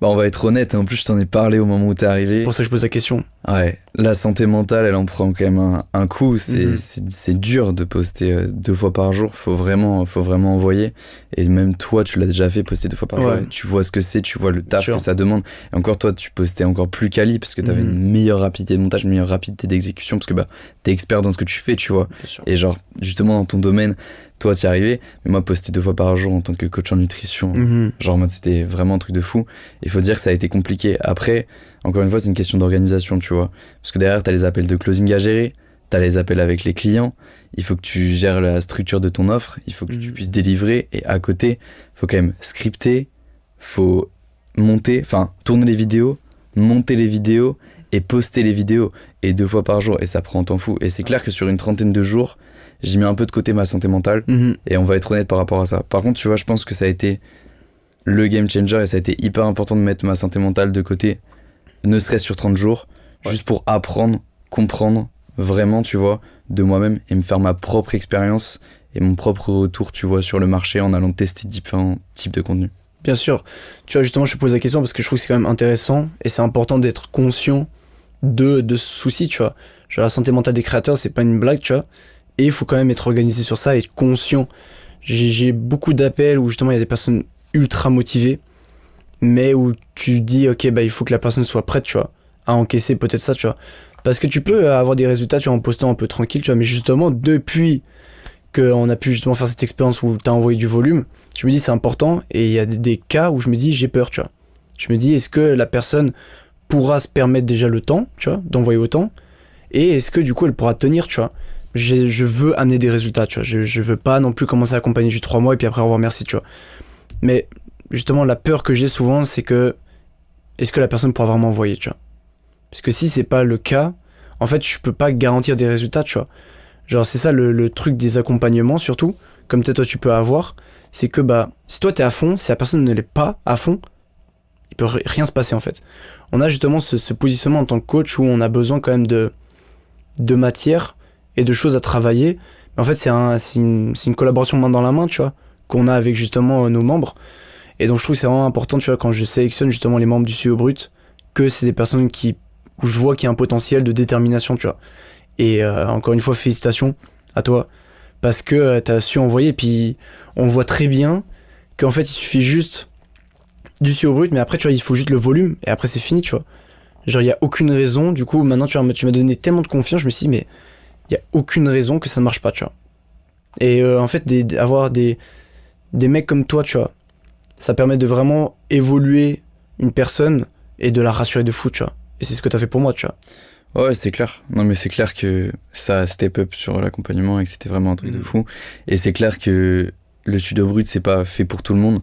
Bah on va être honnête, en plus je t'en ai parlé au moment où t'es arrivé. C'est pour ça que je pose la question. Ouais, la santé mentale, elle en prend quand même un coup. C'est dur de poster 2 fois par jour. Faut vraiment envoyer. Et même toi, tu l'as déjà fait, poster 2 fois par jour. Tu vois ce que c'est, tu vois le taf que ça demande. Et encore toi, tu postais encore plus quali parce que t'avais une meilleure rapidité de montage, une meilleure rapidité d'exécution parce que bah t'es expert dans ce que tu fais, tu vois. Et genre justement dans ton domaine, toi t'y arrivais. Mais moi, poster 2 fois par jour en tant que coach en nutrition, genre moi c'était vraiment un truc de fou. Il faut dire que ça a été compliqué. Après, encore une fois, c'est une question d'organisation, tu vois. Parce que derrière, t'as les appels de closing à gérer, t'as les appels avec les clients, il faut que tu gères la structure de ton offre, il faut que tu puisses délivrer, et à côté, faut quand même scripter, faut tourner les vidéos, monter les vidéos, et poster les vidéos, et 2 fois par jour, et ça prend un temps fou. Et c'est clair que sur une 30aine de jours, j'ai mis un peu de côté ma santé mentale, et on va être honnête par rapport à ça. Par contre, tu vois, je pense que ça a été le game changer, et ça a été hyper important de mettre ma santé mentale de côté, ne serait-ce sur 30 jours, juste pour apprendre, comprendre vraiment, tu vois, de moi-même et me faire ma propre expérience et mon propre retour, tu vois, sur le marché en allant tester différents types de contenus. Bien sûr. Tu vois, justement, je te pose la question parce que je trouve que c'est quand même intéressant et c'est important d'être conscient de ce souci, tu vois. Genre, la santé mentale des créateurs, c'est pas une blague, tu vois. Et il faut quand même être organisé sur ça et être conscient. J'ai beaucoup d'appels où justement il y a des personnes ultra motivées, mais où tu dis ok bah il faut que la personne soit prête, tu vois, à encaisser peut-être ça, tu vois, parce que tu peux avoir des résultats, tu vois, en postant un peu tranquille, tu vois, mais justement depuis qu'on a pu justement faire cette expérience où t'as envoyé du volume, je me dis c'est important. Et il y a des cas où je me dis j'ai peur, tu vois, je me dis est-ce que la personne pourra se permettre déjà le temps, tu vois, d'envoyer autant, et est-ce que du coup elle pourra tenir, tu vois. Je veux amener des résultats, tu vois, je veux pas non plus commencer à accompagner juste 3 mois et puis après au revoir merci, tu vois. Mais justement, la peur que j'ai souvent, c'est que est-ce que la personne pourra vraiment envoyer, tu vois? Parce que si c'est pas le cas, en fait, je peux pas garantir des résultats, tu vois. Genre, c'est ça le truc des accompagnements, surtout, comme peut-être toi tu peux avoir, c'est que bah, si toi t'es à fond, si la personne ne l'est pas à fond, il peut rien se passer en fait. On a justement ce positionnement en tant que coach où on a besoin quand même de matière et de choses à travailler. Mais Mais en fait, c'est une collaboration main dans la main, tu vois, qu'on a avec justement nos membres. Et donc, je trouve que c'est vraiment important, tu vois, quand je sélectionne justement les membres du Studio Brut, que c'est des personnes où je vois qu'il y a un potentiel de détermination, tu vois. Et encore une fois, félicitations à toi, parce que t'as su envoyer, et puis on voit très bien qu'en fait, il suffit juste du Studio Brut, mais après, tu vois, il faut juste le volume, et après, c'est fini, tu vois. Genre, il n'y a aucune raison, du coup, maintenant, tu m'as donné tellement de confiance, je me suis dit, mais il n'y a aucune raison que ça ne marche pas, tu vois. Et en fait, avoir des mecs comme toi, tu vois, ça permet de vraiment évoluer une personne et de la rassurer de fou, tu vois. Et c'est ce que t'as fait pour moi, tu vois. Ouais, c'est clair. Non, mais c'est clair que ça a step up sur l'accompagnement et que c'était vraiment un truc de fou. Et c'est clair que le Studio Brut, c'est pas fait pour tout le monde.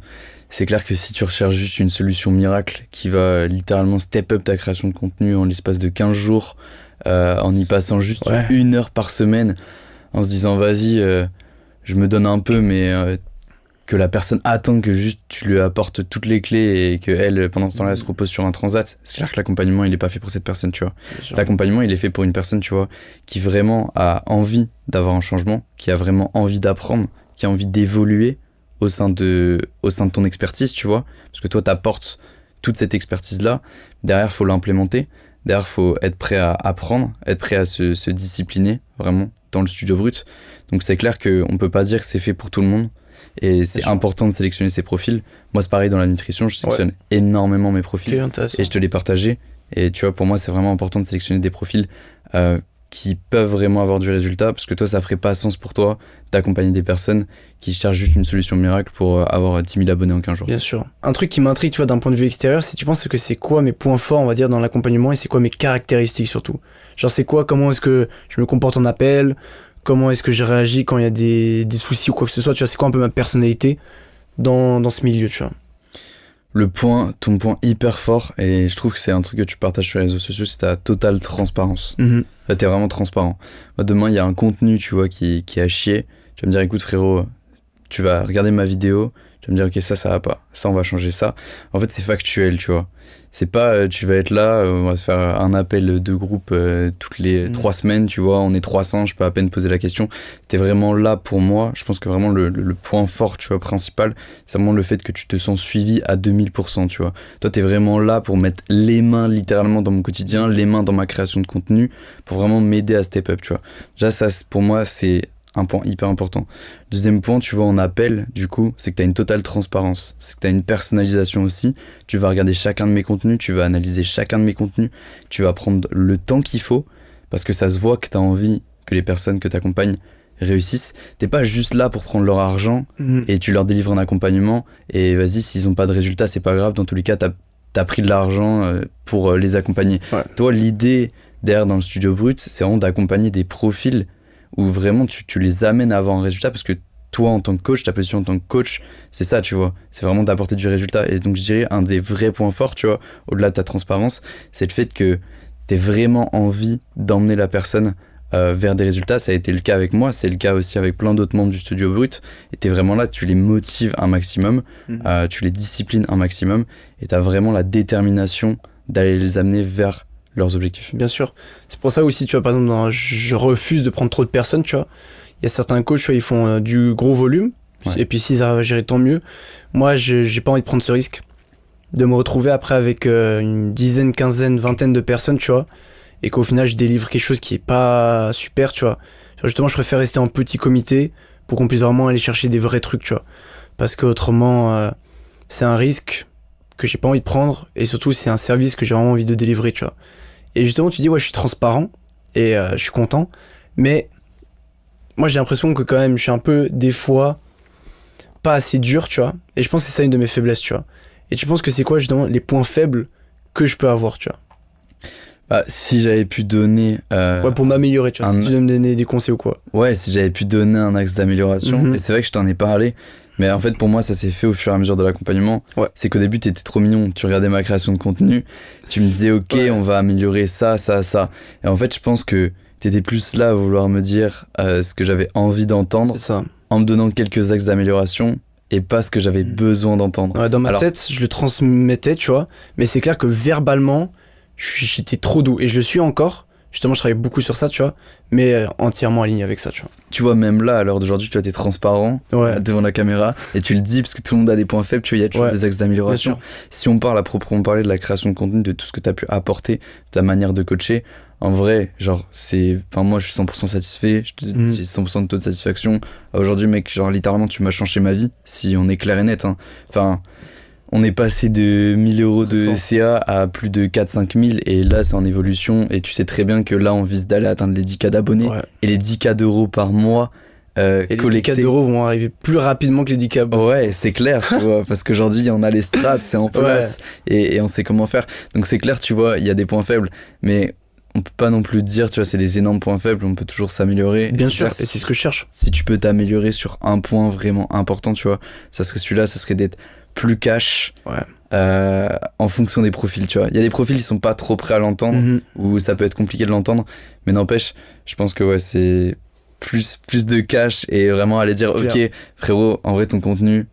C'est clair que si tu recherches juste une solution miracle qui va littéralement step up ta création de contenu en l'espace de 15 jours, en y passant juste 1 heure par semaine, en se disant vas-y, je me donne un peu, mais que la personne attend que juste tu lui apportes toutes les clés et qu'elle, pendant ce temps-là, elle se repose sur un transat, c'est clair que l'accompagnement, il est pas fait pour cette personne, tu vois. L'accompagnement, il est fait pour une personne, tu vois, qui vraiment a envie d'avoir un changement, qui a vraiment envie d'apprendre, qui a envie d'évoluer au sein de ton expertise, tu vois. Parce que toi, t'apportes toute cette expertise-là. Derrière, faut l'implémenter. Derrière, faut être prêt à apprendre, être prêt à se discipliner, vraiment, dans le Studio Brut. Donc, c'est clair qu'on peut pas dire que c'est fait pour tout le monde. Et c'est important de sélectionner ses profils. Moi, c'est pareil dans la nutrition, je sélectionne énormément mes profils. Et je te les partageais. Et tu vois, pour moi, c'est vraiment important de sélectionner des profils qui peuvent vraiment avoir du résultat, parce que toi, ça ferait pas sens pour toi d'accompagner des personnes qui cherchent juste une solution miracle pour avoir 10 000 abonnés en 15 jours. Bien sûr. Un truc qui m'intrigue, tu vois, d'un point de vue extérieur, c'est tu penses que c'est quoi mes points forts, on va dire, dans l'accompagnement, et c'est quoi mes caractéristiques surtout. Genre, c'est quoi, comment est-ce que je me comporte en appel, comment est-ce que je réagis quand il y a des soucis ou quoi que ce soit, tu vois, c'est quoi un peu ma personnalité dans ce milieu, tu vois. Ton point hyper fort, et je trouve que c'est un truc que tu partages sur les réseaux sociaux, c'est ta totale transparence. Là, t'es vraiment transparent. Moi, demain, il y a un contenu, tu vois, qui est à chier. Tu vas me dire, écoute, frérot, tu vas regarder ma vidéo, tu vas me dire, ok, ça va pas. Ça, on va changer ça. En fait, c'est factuel, tu vois. C'est pas, tu vas être là, on va se faire un appel de groupe toutes les 3 semaines, tu vois, on est 300, je peux à peine poser la question. T'es vraiment là pour moi. Je pense que vraiment le point fort, tu vois, principal, c'est vraiment le fait que tu te sens suivi à 2000%, tu vois. Toi, t'es vraiment là pour mettre les mains littéralement dans mon quotidien, les mains dans ma création de contenu, pour vraiment m'aider à step up, tu vois. Déjà, ça, pour moi, c'est un point hyper important. Deuxième point, tu vois, en appel, du coup, c'est que tu as une totale transparence. C'est que tu as une personnalisation aussi. Tu vas regarder chacun de mes contenus, tu vas analyser chacun de mes contenus, tu vas prendre le temps qu'il faut, parce que ça se voit que tu as envie que les personnes que tu accompagnes réussissent. T'es pas juste là pour prendre leur argent et tu leur délivres un accompagnement et vas-y, s'ils ont pas de résultat, c'est pas grave. Dans tous les cas, t'as pris de l'argent pour les accompagner. Ouais. Toi, l'idée derrière dans le Studio Brut, c'est vraiment d'accompagner des profils où vraiment tu les amènes à avoir un résultat, parce que toi en tant que coach, ta position en tant que coach, c'est ça, tu vois, c'est vraiment d'apporter du résultat. Et donc je dirais un des vrais points forts, tu vois, au-delà de ta transparence, c'est le fait que t'aies vraiment envie d'emmener la personne vers des résultats. Ça a été le cas avec moi, c'est le cas aussi avec plein d'autres membres du Studio Brut, et t'es vraiment là, tu les motives un maximum, tu les disciplines un maximum, et t'as vraiment la détermination d'aller les amener vers leurs objectifs. Bien sûr. C'est pour ça aussi, tu vois, par exemple, je refuse de prendre trop de personnes, tu vois. Il y a certains coachs, tu vois, ils font du gros volume, et puis s'ils arrivent à gérer, tant mieux. Moi, j'ai pas envie de prendre ce risque, de me retrouver après avec une dizaine, quinzaine, vingtaine de personnes, tu vois, et qu'au final, je délivre quelque chose qui est pas super, tu vois. Genre, justement, je préfère rester en petit comité pour qu'on puisse vraiment aller chercher des vrais trucs, tu vois. Parce qu'autrement, c'est un risque que j'ai pas envie de prendre, et surtout, c'est un service que j'ai vraiment envie de délivrer, tu vois. Et justement, tu dis, ouais, je suis transparent et je suis content, mais moi, j'ai l'impression que quand même, je suis un peu, des fois, pas assez dur, tu vois. Et je pense que c'est ça une de mes faiblesses, tu vois. Et tu penses que c'est quoi, justement, les points faibles que je peux avoir, tu vois? Bah, si j'avais pu donner... ouais, pour m'améliorer, tu vois, si tu veux me donner des conseils ou quoi. Ouais, si j'avais pu donner un axe d'amélioration, et c'est vrai que je t'en ai parlé, mais en fait, pour moi, ça s'est fait au fur et à mesure de l'accompagnement. Ouais. C'est qu'au début, t'étais trop mignon. Tu regardais ma création de contenu. Tu me disais, OK, on va améliorer ça, ça, ça. Et en fait, je pense que t'étais plus là à vouloir me dire ce que j'avais envie d'entendre. C'est ça. En me donnant quelques axes d'amélioration et pas ce que j'avais besoin d'entendre. Ouais, dans ma tête, je le transmettais, tu vois. Mais c'est clair que verbalement, j'étais trop doux. Et je le suis encore. justement, je travaille beaucoup sur ça, tu vois, mais entièrement aligné avec ça, tu vois. Tu vois, même là, à l'heure d'aujourd'hui, tu vois, t'es transparent devant la caméra et tu le dis parce que tout le monde a des points faibles, tu vois, il y a toujours des axes d'amélioration. Si on parle à proprement parler de la création de contenu, de tout ce que t'as pu apporter, de ta manière de coacher, en vrai, genre, moi, je suis 100% satisfait, j'ai 100% de taux de satisfaction. Aujourd'hui, mec, genre, littéralement, tu m'as changé ma vie, si on est clair et net, hein. Enfin, on est passé de 1000 euros de CA à plus de 4-5 000 et là c'est en évolution et tu sais très bien que là on vise d'aller atteindre les 10K d'abonnés et les 10K d'euros par mois et collectés. Les 10K d'euros vont arriver plus rapidement que les 10K. Ouais, c'est clair, tu vois, parce qu'aujourd'hui on a les strats, c'est en place et on sait comment faire. Donc c'est clair, tu vois, il y a des points faibles, mais on peut pas non plus dire, tu vois, c'est des énormes points faibles, on peut toujours s'améliorer. Bien sûr, et c'est ce que je cherche. Si tu peux t'améliorer sur un point vraiment important, tu vois, ça serait celui-là, ça serait d'être plus cash en fonction des profils, tu vois. Il y a des profils qui sont pas trop prêts à l'entendre ou ça peut être compliqué de l'entendre, mais n'empêche, je pense que c'est plus de cash et vraiment aller dire ok frérot, en vrai ton contenu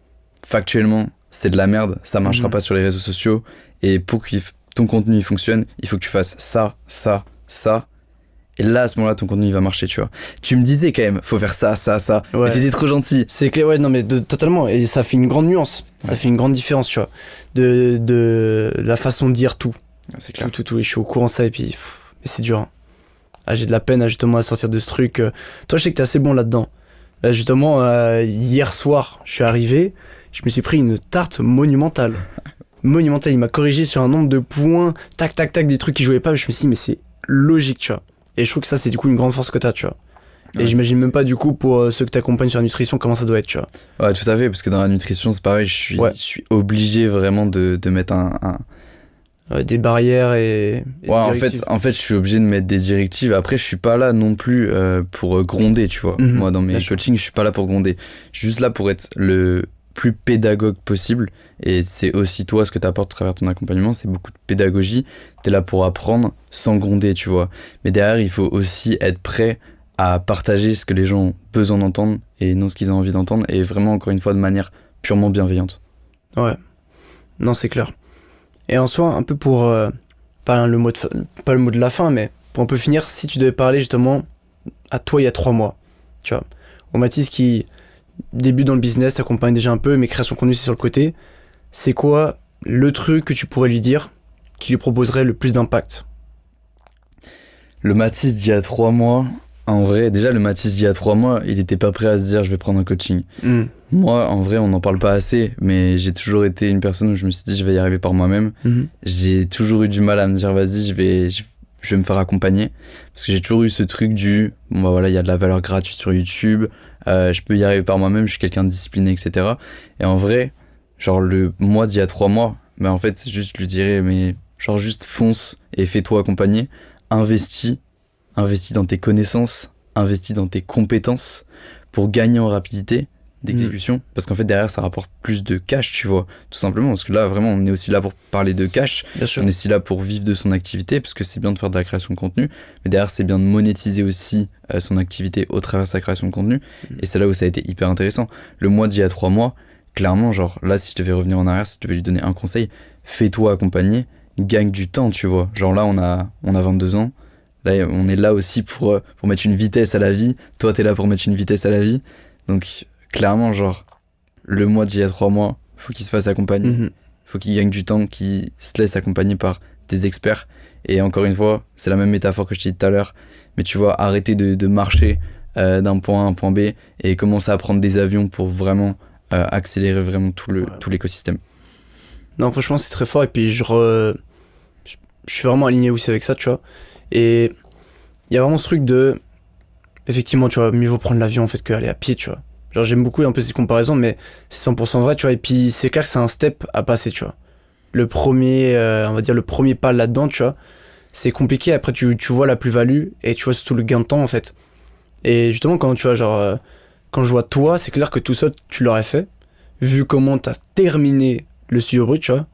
factuellement c'est de la merde, ça marchera pas sur les réseaux sociaux et pour que ton contenu il fonctionne, il faut que tu fasses ça et là à ce moment-là ton contenu il va marcher, tu vois. Tu me disais quand même faut faire ça mais t'étais trop gentil. C'est clair, non mais totalement, et ça fait une grande nuance, ça fait une grande différence, tu vois, de la façon de dire tout. C'est clair. Tout, et je suis au courant de ça et puis mais c'est dur, hein. J'ai de la peine justement à sortir de ce truc. Toi je sais que t'es assez bon là-dedans. Là, justement hier soir je suis arrivé, je me suis pris une tarte monumentale. Il m'a corrigé sur un nombre de points, tac des trucs qui jouaient pas, je me suis dit mais c'est logique, tu vois. Et je trouve que ça c'est du coup une grande force que t'as, tu vois. Et j'imagine même pas du coup pour ceux que t'accompagnes sur la nutrition comment ça doit être, tu vois. Ouais, tout à fait, parce que dans la nutrition c'est pareil, je suis obligé vraiment de mettre des barrières et en fait je suis obligé de mettre des directives. Après je suis pas là non plus pour gronder, tu vois. Moi dans mes coachings je suis pas là pour gronder, je suis juste là pour être le plus pédagogue possible, et c'est aussi toi ce que t'apportes à travers ton accompagnement, c'est beaucoup de pédagogie. T'es là pour apprendre sans gronder, tu vois, mais derrière il faut aussi être prêt à partager ce que les gens ont besoin d'entendre et non ce qu'ils ont envie d'entendre, et vraiment encore une fois de manière purement bienveillante. Ouais, non c'est clair. Et en soi un peu pour pas le mot de la fin, mais pour un peu finir, si tu devais parler justement à toi il y a 3 mois, tu vois, au Mathis qui débute dans le business, t'accompagne déjà un peu, mais création de contenu c'est sur le côté, c'est quoi le truc que tu pourrais lui dire qui lui proposerait le plus d'impact? Le Mathis d'il y a 3 mois, en vrai, déjà le Mathis d'il y a 3 mois, il était pas prêt à se dire je vais prendre un coaching. Moi, en vrai, on n'en parle pas assez, mais j'ai toujours été une personne où je me suis dit je vais y arriver par moi-même. J'ai toujours eu du mal à me dire vas-y, je vais me faire accompagner, parce que j'ai toujours eu ce truc du il y a de la valeur gratuite sur YouTube, je peux y arriver par moi-même, je suis quelqu'un de discipliné, etc. Et en vrai, genre le mois d'il y a 3 mois, en fait, juste je lui dirais, mais genre juste fonce et fais-toi accompagner, investis dans tes connaissances, investis dans tes compétences pour gagner en rapidité d'exécution, parce qu'en fait derrière ça rapporte plus de cash, tu vois, tout simplement, parce que là vraiment on est aussi là pour parler de cash, on est aussi là pour vivre de son activité, parce que c'est bien de faire de la création de contenu, mais derrière c'est bien de monétiser aussi son activité au travers de sa création de contenu, et c'est là où ça a été hyper intéressant. Le mois d'il y a 3 mois, clairement, genre là si je devais revenir en arrière, si je devais lui donner un conseil, fais-toi accompagner, gagne du temps, tu vois, genre là on a 22 ans, là on est là aussi pour mettre une vitesse à la vie, toi t'es là pour mettre une vitesse à la vie, donc clairement, genre, le mois d'il y a 3 mois, faut qu'il se fasse accompagner. Faut qu'il gagne du temps, qu'il se laisse accompagner par des experts. Et encore une fois, c'est la même métaphore que je t'ai dit tout à l'heure. Mais tu vois, arrêter de marcher d'un point A à un point B et commencer à prendre des avions pour vraiment accélérer vraiment tout l'écosystème. Non, franchement, c'est très fort. Et puis, je suis vraiment aligné aussi avec ça, tu vois. Et il y a vraiment ce truc de... Effectivement, tu vois, mieux vaut prendre l'avion en fait qu'aller à pied, tu vois. Genre j'aime beaucoup un peu ces comparaisons, mais c'est 100% vrai, tu vois. Et puis c'est clair que c'est un step à passer, tu vois. Le premier, on va dire le premier pas là-dedans, tu vois. C'est compliqué, après tu vois la plus-value et tu vois surtout le gain de temps en fait. Et justement quand tu vois genre, quand je vois toi, c'est clair que tout ça tu l'aurais fait, vu comment t'as terminé le studio brut, tu vois.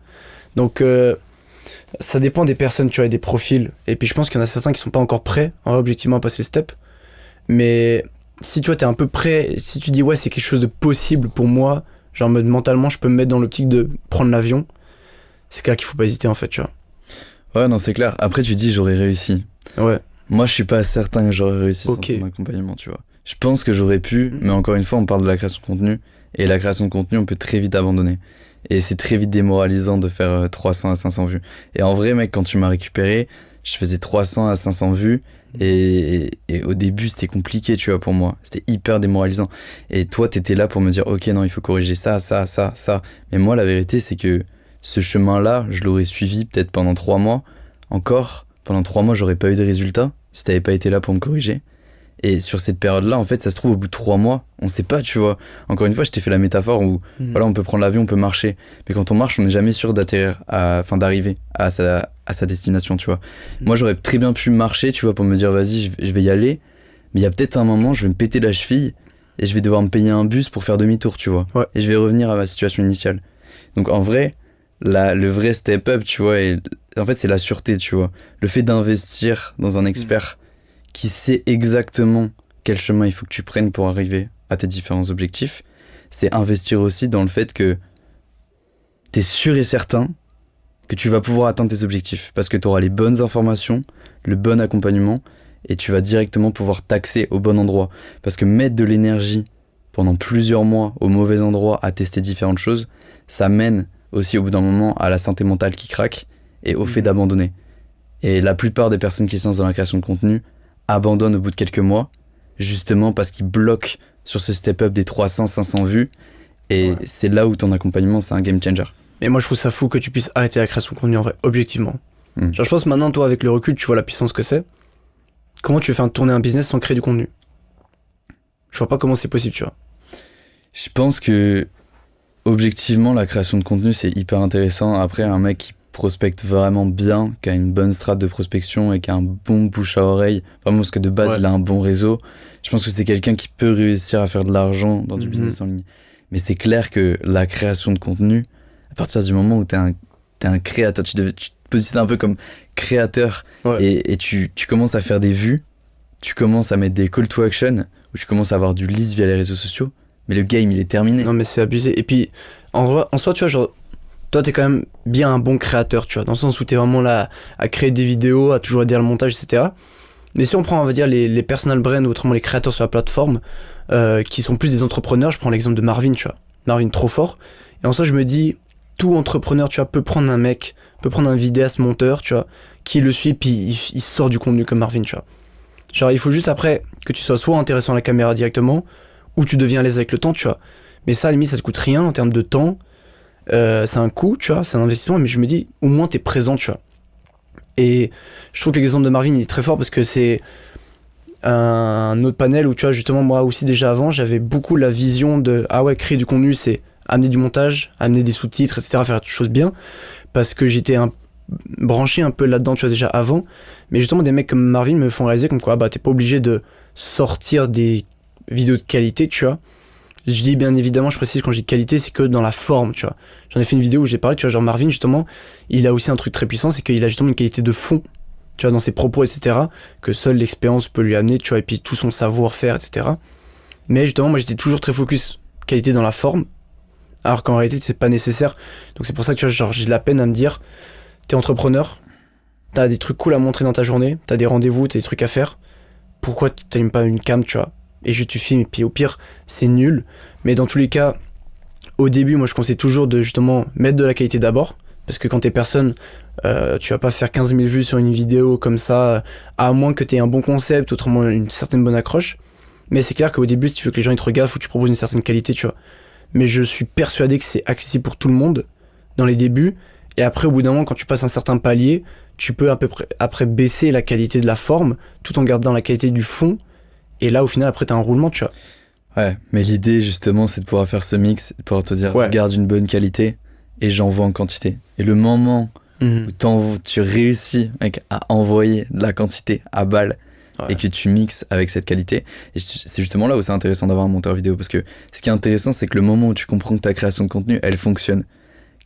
Donc ça dépend des personnes, tu vois, et des profils. Et puis je pense qu'il y en a certains qui sont pas encore prêts, en vrai, objectivement à passer le step. Mais... si tu vois t'es un peu prêt, si tu dis ouais c'est quelque chose de possible pour moi, genre en mode mentalement je peux me mettre dans l'optique de prendre l'avion, c'est clair qu'il faut pas hésiter en fait, tu vois. Ouais non c'est clair, après tu dis j'aurais réussi. Ouais. Moi, je suis pas certain que j'aurais réussi sans ton accompagnement, tu vois. Je pense que j'aurais pu, mais encore une fois, on parle de la création de contenu. Et la création de contenu, on peut très vite abandonner. Et c'est très vite démoralisant de faire 300 à 500 vues. Et en vrai, mec, quand tu m'as récupéré, je faisais 300 à 500 vues. Et au début, c'était compliqué, tu vois, pour moi. C'était hyper démoralisant. Et toi, t'étais là pour me dire, ok, non, il faut corriger ça. Mais moi, la vérité, c'est que ce chemin-là, je l'aurais suivi peut-être pendant 3 mois. Encore, pendant 3 mois, j'aurais pas eu de résultats si t'avais pas été là pour me corriger. Et sur cette période-là, en fait, ça se trouve, au bout de 3 mois, on sait pas, tu vois. Encore une fois, je t'ai fait la métaphore où, voilà, on peut prendre l'avion, on peut marcher. Mais quand on marche, on n'est jamais sûr d'arriver à sa destination, tu vois. Moi, j'aurais très bien pu marcher, tu vois, pour me dire, vas-y, je vais y aller. Mais il y a peut-être un moment, je vais me péter la cheville et je vais devoir me payer un bus pour faire demi-tour, tu vois. Ouais. Et je vais revenir à ma situation initiale. Donc, en vrai, le vrai step-up, tu vois, en fait, c'est la sûreté, tu vois. Le fait d'investir dans un expert qui sait exactement quel chemin il faut que tu prennes pour arriver à tes différents objectifs, c'est investir aussi dans le fait que t'es sûr et certain que tu vas pouvoir atteindre tes objectifs parce que tu auras les bonnes informations, le bon accompagnement et tu vas directement pouvoir t'axer au bon endroit. Parce que mettre de l'énergie pendant plusieurs mois au mauvais endroit à tester différentes choses, ça mène aussi au bout d'un moment à la santé mentale qui craque et au fait d'abandonner. Et la plupart des personnes qui se lancent dans la création de contenu abandonnent au bout de quelques mois, justement parce qu'ils bloquent sur ce step-up des 300-500 vues. Et c'est là où ton accompagnement, c'est un game changer. Mais moi, je trouve ça fou que tu puisses arrêter la création de contenu, en vrai, objectivement. Genre, je pense maintenant, toi, avec le recul, tu vois la puissance que c'est. Comment tu fais tourner un business sans créer du contenu? Je vois pas comment c'est possible, tu vois. Je pense que, objectivement, la création de contenu, c'est hyper intéressant. Après, un mec qui prospecte vraiment bien, qui a une bonne strat de prospection et qui a un bon bouche à oreille, vraiment parce que de base il a un bon réseau, je pense que c'est quelqu'un qui peut réussir à faire de l'argent dans du business en ligne. Mais c'est clair que la création de contenu, à partir du moment où t'es un créateur, tu te positionnes un peu comme créateur et tu commences à faire des vues, tu commences à mettre des call to action, où tu commences à avoir du leads via les réseaux sociaux, mais le game il est terminé. Non mais c'est abusé. Et puis en soi tu vois, genre toi t'es quand même bien un bon créateur, tu vois, dans le sens où t'es vraiment là à créer des vidéos, à toujours aider à le montage, etc. Mais si on prend, on va dire, les personal brands ou autrement les créateurs sur la plateforme, qui sont plus des entrepreneurs, je prends l'exemple de Marvin, tu vois. Marvin, trop fort. Et en soi, je me dis, tout entrepreneur, tu vois, peut prendre un mec, peut prendre un vidéaste monteur, tu vois, qui le suit, puis il sort du contenu comme Marvin, tu vois. Genre, il faut juste après que tu sois soit intéressant à la caméra directement, ou tu deviens à l'aise avec le temps, tu vois. Mais ça, à la limite, ça te coûte rien en termes de temps. C'est un coût, tu vois, c'est un investissement, mais je me dis, au moins, t'es présent, tu vois. Et je trouve que l'exemple de Marvin il est très fort parce que c'est un autre panel où, tu vois, justement, moi aussi déjà avant, j'avais beaucoup la vision de créer du contenu, c'est amener du montage, amener des sous-titres, etc., faire des choses bien, parce que j'étais branché un peu là-dedans, tu vois, déjà avant. Mais justement, des mecs comme Marvin me font réaliser comme quoi, t'es pas obligé de sortir des vidéos de qualité, tu vois. Je dis bien évidemment, je précise quand je dis qualité, c'est que dans la forme, tu vois. J'en ai fait une vidéo où j'ai parlé, tu vois, genre Marvin, justement, il a aussi un truc très puissant, c'est qu'il a justement une qualité de fond, tu vois, dans ses propos, etc., que seule l'expérience peut lui amener, tu vois, et puis tout son savoir-faire, etc. Mais justement, moi, j'étais toujours très focus qualité dans la forme, alors qu'en réalité, c'est pas nécessaire. Donc c'est pour ça que, tu vois, genre, j'ai de la peine à me dire, t'es entrepreneur, t'as des trucs cool à montrer dans ta journée, t'as des rendez-vous, t'as des trucs à faire, pourquoi t'allumes pas une cam, tu vois, et juste tu filmes, et puis au pire, c'est nul. Mais dans tous les cas, au début, moi je conseille toujours de justement mettre de la qualité d'abord, parce que quand t'es personne, tu vas pas faire 15 000 vues sur une vidéo comme ça, à moins que t'aies un bon concept, autrement une certaine bonne accroche. Mais c'est clair qu'au début, si tu veux que les gens ils te regardent, faut que tu proposes une certaine qualité, tu vois. Mais je suis persuadé que c'est accessible pour tout le monde dans les débuts, et après au bout d'un moment, quand tu passes un certain palier, tu peux à peu près après baisser la qualité de la forme, tout en gardant la qualité du fond. Et là, au final, après, t'as un roulement, tu vois. Ouais, mais l'idée, justement, c'est de pouvoir faire ce mix, de pouvoir te dire, je garde une bonne qualité et j'envoie en quantité. Et le moment où tu réussis, mec, à envoyer de la quantité à balle et que tu mixes avec cette qualité, et c'est justement là où c'est intéressant d'avoir un monteur vidéo. Parce que ce qui est intéressant, c'est que le moment où tu comprends que ta création de contenu, elle fonctionne,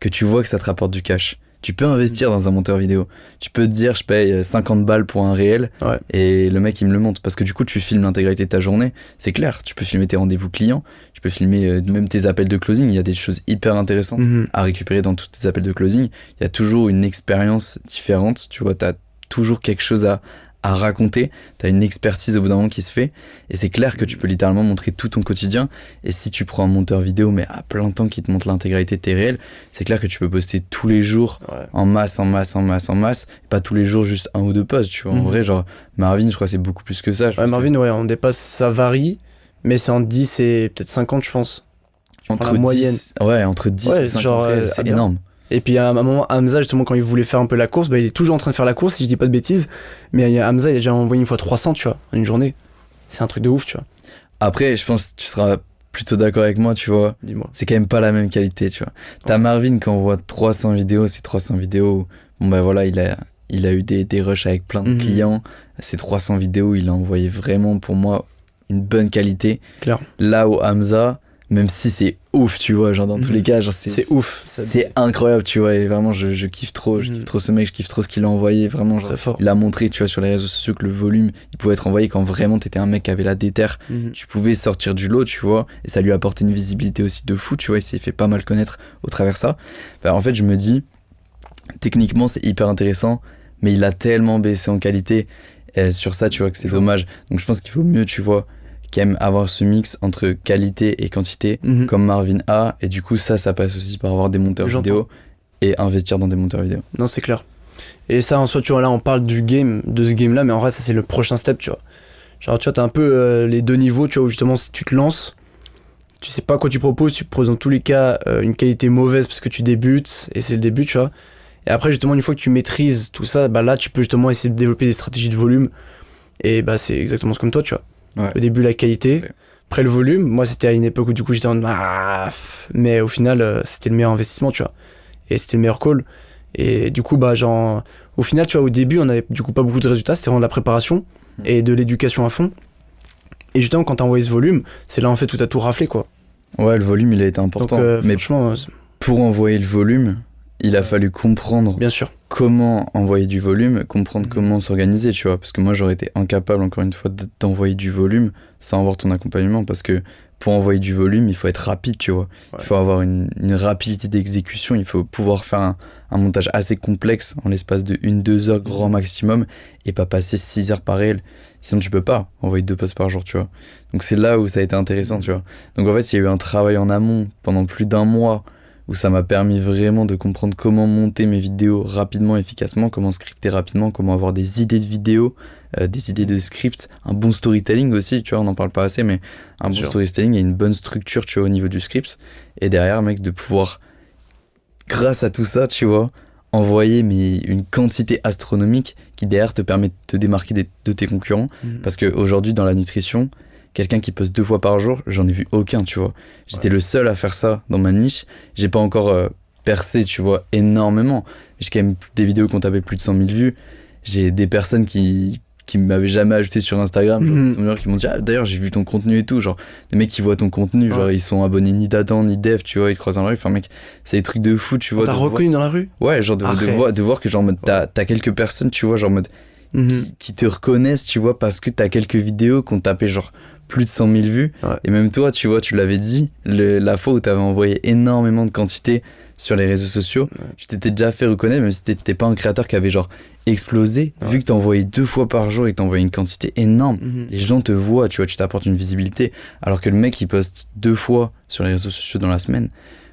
que tu vois que ça te rapporte du cash, tu peux investir dans un monteur vidéo. Tu peux te dire, je paye 50 balles pour un réel et le mec, il me le monte. Parce que du coup, tu filmes l'intégralité de ta journée. C'est clair, tu peux filmer tes rendez-vous clients, tu peux filmer même tes appels de closing. Il y a des choses hyper intéressantes à récupérer dans tous tes appels de closing. Il y a toujours une expérience différente. Tu vois, tu as toujours quelque chose à à raconter, t'as une expertise au bout d'un moment qui se fait, et c'est clair que tu peux littéralement montrer tout ton quotidien, et si tu prends un monteur vidéo, mais à plein temps qui te montre l'intégralité de tes réels, c'est clair que tu peux poster tous les jours, en masse, et pas tous les jours juste 1 ou 2 posts, tu vois. En vrai, genre, Marvin, je crois que c'est beaucoup plus que ça. Marvin, on dépasse, ça varie, mais c'est en 10 et peut-être 50, je pense. Entre la moyenne. Entre 10 et 50 réels, c'est énorme. Et puis à un moment, Hamza, justement, quand il voulait faire un peu la course, il est toujours en train de faire la course, si je dis pas de bêtises. Mais Hamza, il a déjà envoyé une fois 300, tu vois, en une journée. C'est un truc de ouf, tu vois. Après, je pense que tu seras plutôt d'accord avec moi, tu vois. Dis-moi. C'est quand même pas la même qualité, tu vois. T'as Marvin qui envoie 300 vidéos, c'est 300 vidéos. Bon, voilà, il a eu des rushs avec plein de clients. Ces 300 vidéos, il a envoyé vraiment, pour moi, une bonne qualité. Claire. Là où Hamza, même si c'est ouf, tu vois, genre dans tous les cas, genre c'est ouf. C'est incroyable, tu vois, et vraiment je kiffe trop, je kiffe trop ce mec, je kiffe trop ce qu'il a envoyé, vraiment, genre, il a montré, tu vois, sur les réseaux sociaux que le volume, il pouvait être envoyé quand vraiment t'étais un mec qui avait la déterre, tu pouvais sortir du lot, tu vois, et ça lui a apporté une visibilité aussi de fou, tu vois, il s'est fait pas mal connaître au travers ça. En fait, je me dis, techniquement, c'est hyper intéressant, mais il a tellement baissé en qualité, et sur ça, tu vois, que c'est dommage. Donc je pense qu'il faut mieux, tu vois, qui aime avoir ce mix entre qualité et quantité, comme Marvin a, et du coup ça passe aussi par avoir des monteurs vidéo et investir dans des monteurs vidéo. Non, c'est clair. Et ça, en soi, tu vois, là on parle de ce game là, mais en vrai ça c'est le prochain step, tu vois. Genre tu vois, t'as un peu les deux niveaux, tu vois, où justement si tu te lances, tu sais pas quoi tu proposes, tu proposes dans tous les cas une qualité mauvaise parce que tu débutes, et c'est le début, tu vois. Et après justement, une fois que tu maîtrises tout ça, là tu peux justement essayer de développer des stratégies de volume, et c'est exactement comme toi, tu vois. Ouais. Au début la qualité, après le volume. Moi c'était à une époque où du coup j'étais en mais au final c'était le meilleur investissement, tu vois, et c'était le meilleur call. Et du coup genre au final, tu vois, au début on avait du coup pas beaucoup de résultats, c'était vraiment de la préparation et de l'éducation à fond. Et justement quand t'as envoyé ce volume, c'est là en fait où t'as tout raflé, quoi. Ouais, le volume il a été important. Donc, mais franchement pour envoyer le volume, il a fallu comprendre bien sûr comment envoyer du volume, comprendre comment s'organiser, tu vois, parce que moi j'aurais été incapable encore une fois d'envoyer du volume sans avoir ton accompagnement, parce que pour envoyer du volume il faut être rapide, tu vois. Il faut avoir une rapidité d'exécution, il faut pouvoir faire un montage assez complexe en l'espace de 1-2 heures grand maximum, et pas passer 6 heures par réel, sinon tu peux pas envoyer 2 posts par jour, tu vois. Donc c'est là où ça a été intéressant, tu vois. Donc en fait il y a eu un travail en amont pendant plus d'1 mois, où ça m'a permis vraiment de comprendre comment monter mes vidéos rapidement, efficacement, comment scripter rapidement, comment avoir des idées de vidéos, des idées de script, un bon storytelling aussi, tu vois, on n'en parle pas assez, mais un bon storytelling et une bonne structure, tu vois, au niveau du script. Et derrière, mec, de pouvoir, grâce à tout ça, tu vois, envoyer une quantité astronomique qui derrière te permet de te démarquer de tes concurrents. Parce qu'aujourd'hui, dans la nutrition, quelqu'un qui poste 2 fois par jour, j'en ai vu aucun, tu vois. J'étais le seul à faire ça dans ma niche. J'ai pas encore percé, tu vois, énormément. J'ai quand même des vidéos qui ont tapé plus de 100 000 vues. J'ai des personnes qui m'avaient jamais ajouté sur Instagram, genre, qui m'ont dit, d'ailleurs, j'ai vu ton contenu et tout. Genre, des mecs qui voient ton contenu, genre, ils sont abonnés ni d'Adam, ni d'Eve, tu vois, ils te croisent dans la rue. Enfin, mec, c'est des trucs de fou, tu vois. T'as reconnu dans la rue ? Ouais, genre, de voir que, genre, t'as quelques personnes, tu vois, genre, mode, qui te reconnaissent, tu vois, parce que t'as quelques vidéos qui ont tapé, genre, plus de 100 000 vues. Et même toi, tu vois, tu l'avais dit, la fois où t'avais envoyé énormément de quantité sur les réseaux sociaux, tu t'étais déjà fait reconnaître, même si t'étais pas un créateur qui avait genre explosé, vu que t'envoyais 2 fois par jour et que t'envoyais une quantité énorme. Les gens te voient, tu vois, tu t'apportes une visibilité. Alors que le mec qui poste 2 fois sur les réseaux sociaux dans la semaine,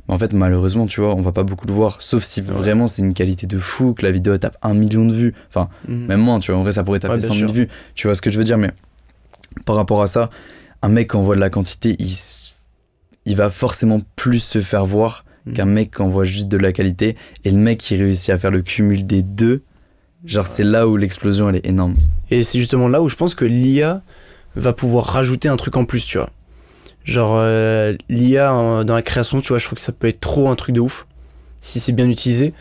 en fait, malheureusement, tu vois, on va pas beaucoup le voir, sauf si vraiment c'est une qualité de fou, que la vidéo tape 1 million de vues. Enfin, même moins, tu vois, en vrai, ça pourrait taper 100 000 vues. Tu vois ce que je veux dire, mais par rapport à ça, un mec qui envoie de la quantité, il va forcément plus se faire voir qu'un mec qui envoie juste de la qualité. Et le mec qui réussit à faire le cumul des deux, genre c'est là où l'explosion elle est énorme. Et c'est justement là où je pense que l'IA va pouvoir rajouter un truc en plus, tu vois. Genre l'IA dans la création, tu vois, je trouve que ça peut être trop un truc de ouf si c'est bien utilisé.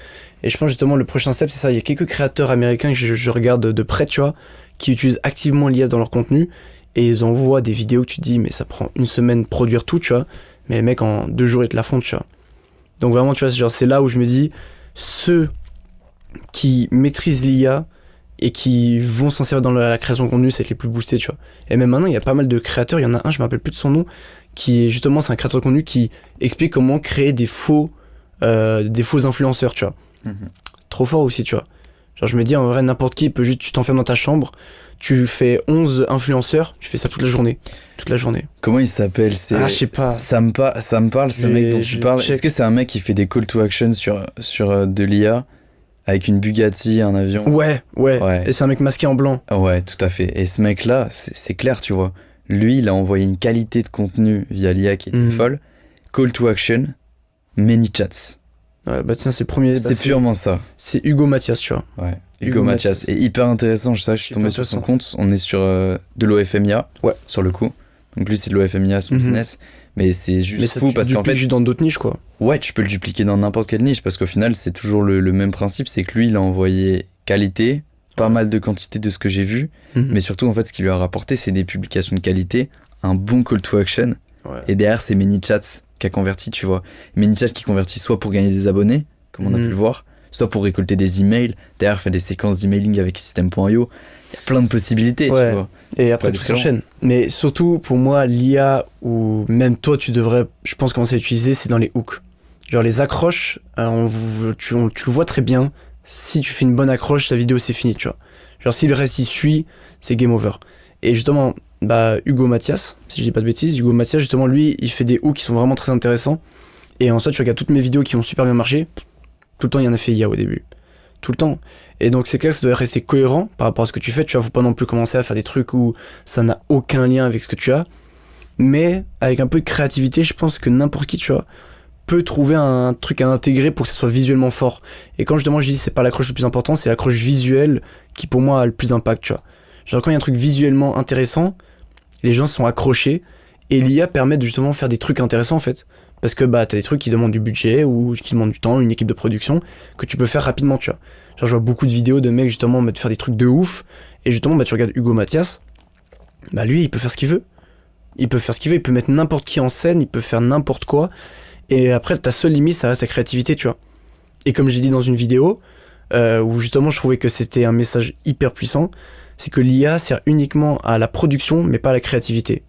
Et je pense justement le prochain step, c'est ça. Il y a quelques créateurs américains que je regarde de près, tu vois, qui utilisent activement l'IA dans leur contenu. Et ils envoient des vidéos que tu te dis, mais ça prend 1 semaine de produire tout, tu vois. Mais les mecs, en 2 jours, ils te la font, tu vois. Donc vraiment, tu vois, c'est là où je me dis, ceux qui maîtrisent l'IA et qui vont s'en servir dans la création de contenu, c'est les plus boostés, tu vois. Et même maintenant, il y a pas mal de créateurs, il y en a un, je me rappelle plus de son nom, qui est justement, c'est un créateur de contenu qui explique comment créer des faux influenceurs, tu vois. Trop fort aussi, tu vois. Genre je me dis en vrai n'importe qui peut juste, tu t'enfermes dans ta chambre, tu fais 11 influenceurs, tu fais ça toute la journée. Comment il s'appelle? Je sais pas. Ça me parle ce mec dont tu parles. Est-ce que c'est un mec qui fait des call to action sur de l'IA avec une Bugatti, un avion? Ouais. Et c'est un mec masqué en blanc. Ouais, tout à fait. Et ce mec-là, c'est clair, tu vois. Lui, il a envoyé une qualité de contenu via l'IA qui était folle. Call to action, many chats. Ouais, bah tiens, c'est le premier. C'est purement ça. C'est Hugo Mathias, tu vois. Ouais, Hugo Mathias. Et hyper intéressant, je suis tombé sur son compte. On est sur de l'OFMIA, sur le coup. Donc lui, c'est de l'OFMIA, son business. Mais c'est juste fou parce qu'en fait. juste dans d'autres niches, quoi. Ouais, tu peux le dupliquer dans n'importe quelle niche parce qu'au final, c'est toujours le même principe. C'est que lui, il a envoyé qualité, pas mal de quantité de ce que j'ai vu. Mais surtout, en fait, ce qu'il lui a rapporté, c'est des publications de qualité, un bon call to action. Ouais. Et derrière, c'est ManyChats qui a converti, tu vois. ManyChats qui convertit soit pour gagner des abonnés, comme on a pu le voir, soit pour récolter des emails. Derrière, fait des séquences d'emailing avec System.io. Il y a plein de possibilités, tu vois. Et c'est après, tout s'enchaîne. Mais surtout, pour moi, l'IA, ou même toi, tu devrais, je pense, commencer à utiliser, c'est dans les hooks. Genre, les accroches, tu le vois très bien. Si tu fais une bonne accroche, ta vidéo, c'est fini, tu vois. Genre, si le reste, il suit, c'est game over. Et justement, Hugo Mathias, si je dis pas de bêtises, Hugo Mathias, justement, lui, il fait des hooks qui sont vraiment très intéressants. Et en soi, tu regardes toutes mes vidéos qui ont super bien marché, tout le temps, il y en a fait IA au début. Tout le temps. Et donc, c'est clair que ça doit rester cohérent par rapport à ce que tu fais. Tu vois, faut pas non plus commencer à faire des trucs où ça n'a aucun lien avec ce que tu as. Mais avec un peu de créativité, je pense que n'importe qui, tu vois, peut trouver un truc à intégrer pour que ça soit visuellement fort. Et quand justement, je dis c'est pas l'accroche le plus important, c'est l'accroche visuelle qui, pour moi, a le plus d'impact, tu vois. Genre, quand il y a un truc visuellement intéressant, les gens sont accrochés et l'IA permet de justement faire des trucs intéressants en fait, parce que t'as des trucs qui demandent du budget ou qui demandent du temps, une équipe de production que tu peux faire rapidement, tu vois. Genre je vois beaucoup de vidéos de mecs justement faire des trucs de ouf et justement tu regardes Hugo Mathias, lui il peut faire ce qu'il veut, il peut mettre n'importe qui en scène, il peut faire n'importe quoi et après ta seule limite ça reste la créativité, tu vois. Et comme j'ai dit dans une vidéo où justement je trouvais que c'était un message hyper puissant, c'est que l'IA sert uniquement à la production, mais pas à la créativité.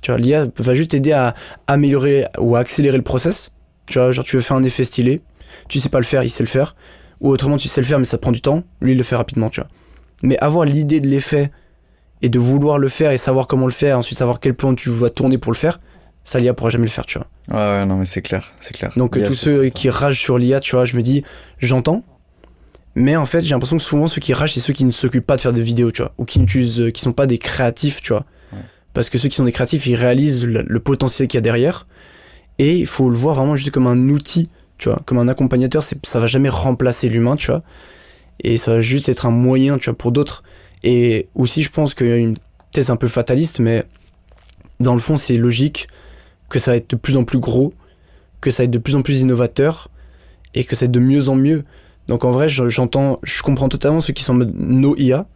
Tu vois, l'IA va juste aider à améliorer ou à accélérer le process. Tu vois, genre tu veux faire un effet stylé, tu sais pas le faire, il sait le faire. Ou autrement, tu sais le faire, mais ça prend du temps, lui il le fait rapidement, tu vois. Mais avoir l'idée de l'effet et de vouloir le faire et savoir comment le faire, ensuite savoir quel plan tu vas tourner pour le faire, ça l'IA pourra jamais le faire, tu vois. Ouais, non, mais c'est clair. Donc tous ceux qui ragent sur l'IA, tu vois, je me dis, j'entends. Mais en fait, j'ai l'impression que souvent, ceux qui ragent, c'est ceux qui ne s'occupent pas de faire des vidéos, tu vois, ou qui sont pas des créatifs, tu vois. Ouais. Parce que ceux qui sont des créatifs, ils réalisent le potentiel qu'il y a derrière. Et il faut le voir vraiment juste comme un outil, tu vois, comme un accompagnateur. Ça va jamais remplacer l'humain, tu vois. Et ça va juste être un moyen, tu vois, pour d'autres. Et aussi, je pense qu'il y a une thèse un peu fataliste, mais dans le fond, c'est logique que ça va être de plus en plus gros, que ça va être de plus en plus innovateur, et que ça va être de mieux en mieux. Donc en vrai, je comprends totalement ceux qui sont en mode no IA,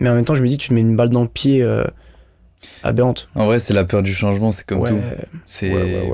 mais en même temps, je me dis, tu te mets une balle dans le pied aberrante. En vrai, c'est la peur du changement, c'est comme tout. C'est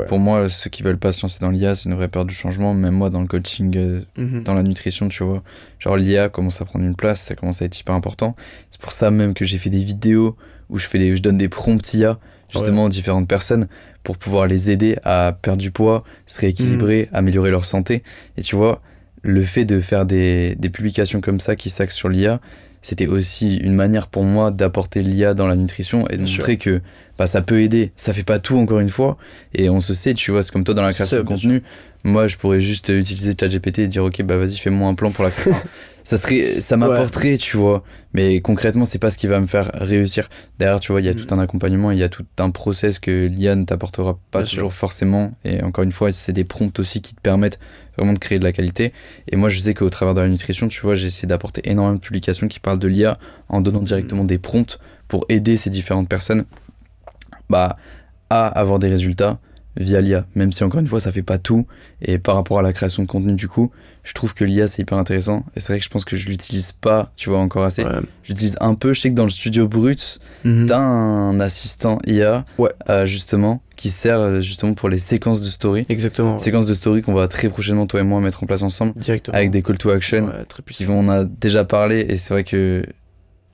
pour moi, ceux qui veulent pas se lancer dans l'IA, c'est une vraie peur du changement. Même moi, dans le coaching, dans la nutrition, tu vois, genre l'IA commence à prendre une place, ça commence à être hyper important. C'est pour ça même que j'ai fait des vidéos où je donne des prompts IA justement aux différentes personnes pour pouvoir les aider à perdre du poids, se rééquilibrer, améliorer leur santé. Et tu vois, le fait de faire des publications comme ça qui s'axent sur l'IA, c'était aussi une manière pour moi d'apporter l'IA dans la nutrition et de montrer que ça peut aider. Ça fait pas tout, encore une fois, et on se sait, tu vois, c'est comme toi dans la création de contenu. Moi, je pourrais juste utiliser ChatGPT et dire ok, vas-y, fais-moi un plan pour la création. Ça m'apporterait, tu vois, mais concrètement, c'est pas ce qui va me faire réussir. Derrière, tu vois, il y a tout un accompagnement, il y a tout un process que l'IA ne t'apportera pas toujours forcément, et encore une fois, c'est des prompts aussi qui te permettent vraiment de créer de la qualité. Et moi, je sais qu'au travers de la nutrition, tu vois, j'essaie d'apporter énormément de publications qui parlent de l'IA en donnant directement des prompts pour aider ces différentes personnes à avoir des résultats via l'IA, même si encore une fois ça fait pas tout. Et par rapport à la création de contenu, du coup, je trouve que l'IA c'est hyper intéressant, et c'est vrai que je pense que je l'utilise pas, tu vois, encore assez. J'utilise un peu. Je sais que dans le studio Brut t'as un assistant IA justement qui sert justement pour les séquences de story. Exactement. Séquences de story qu'on va très prochainement, toi et moi, mettre en place ensemble. Directement. Avec des call to action très on a déjà parlé, et c'est vrai que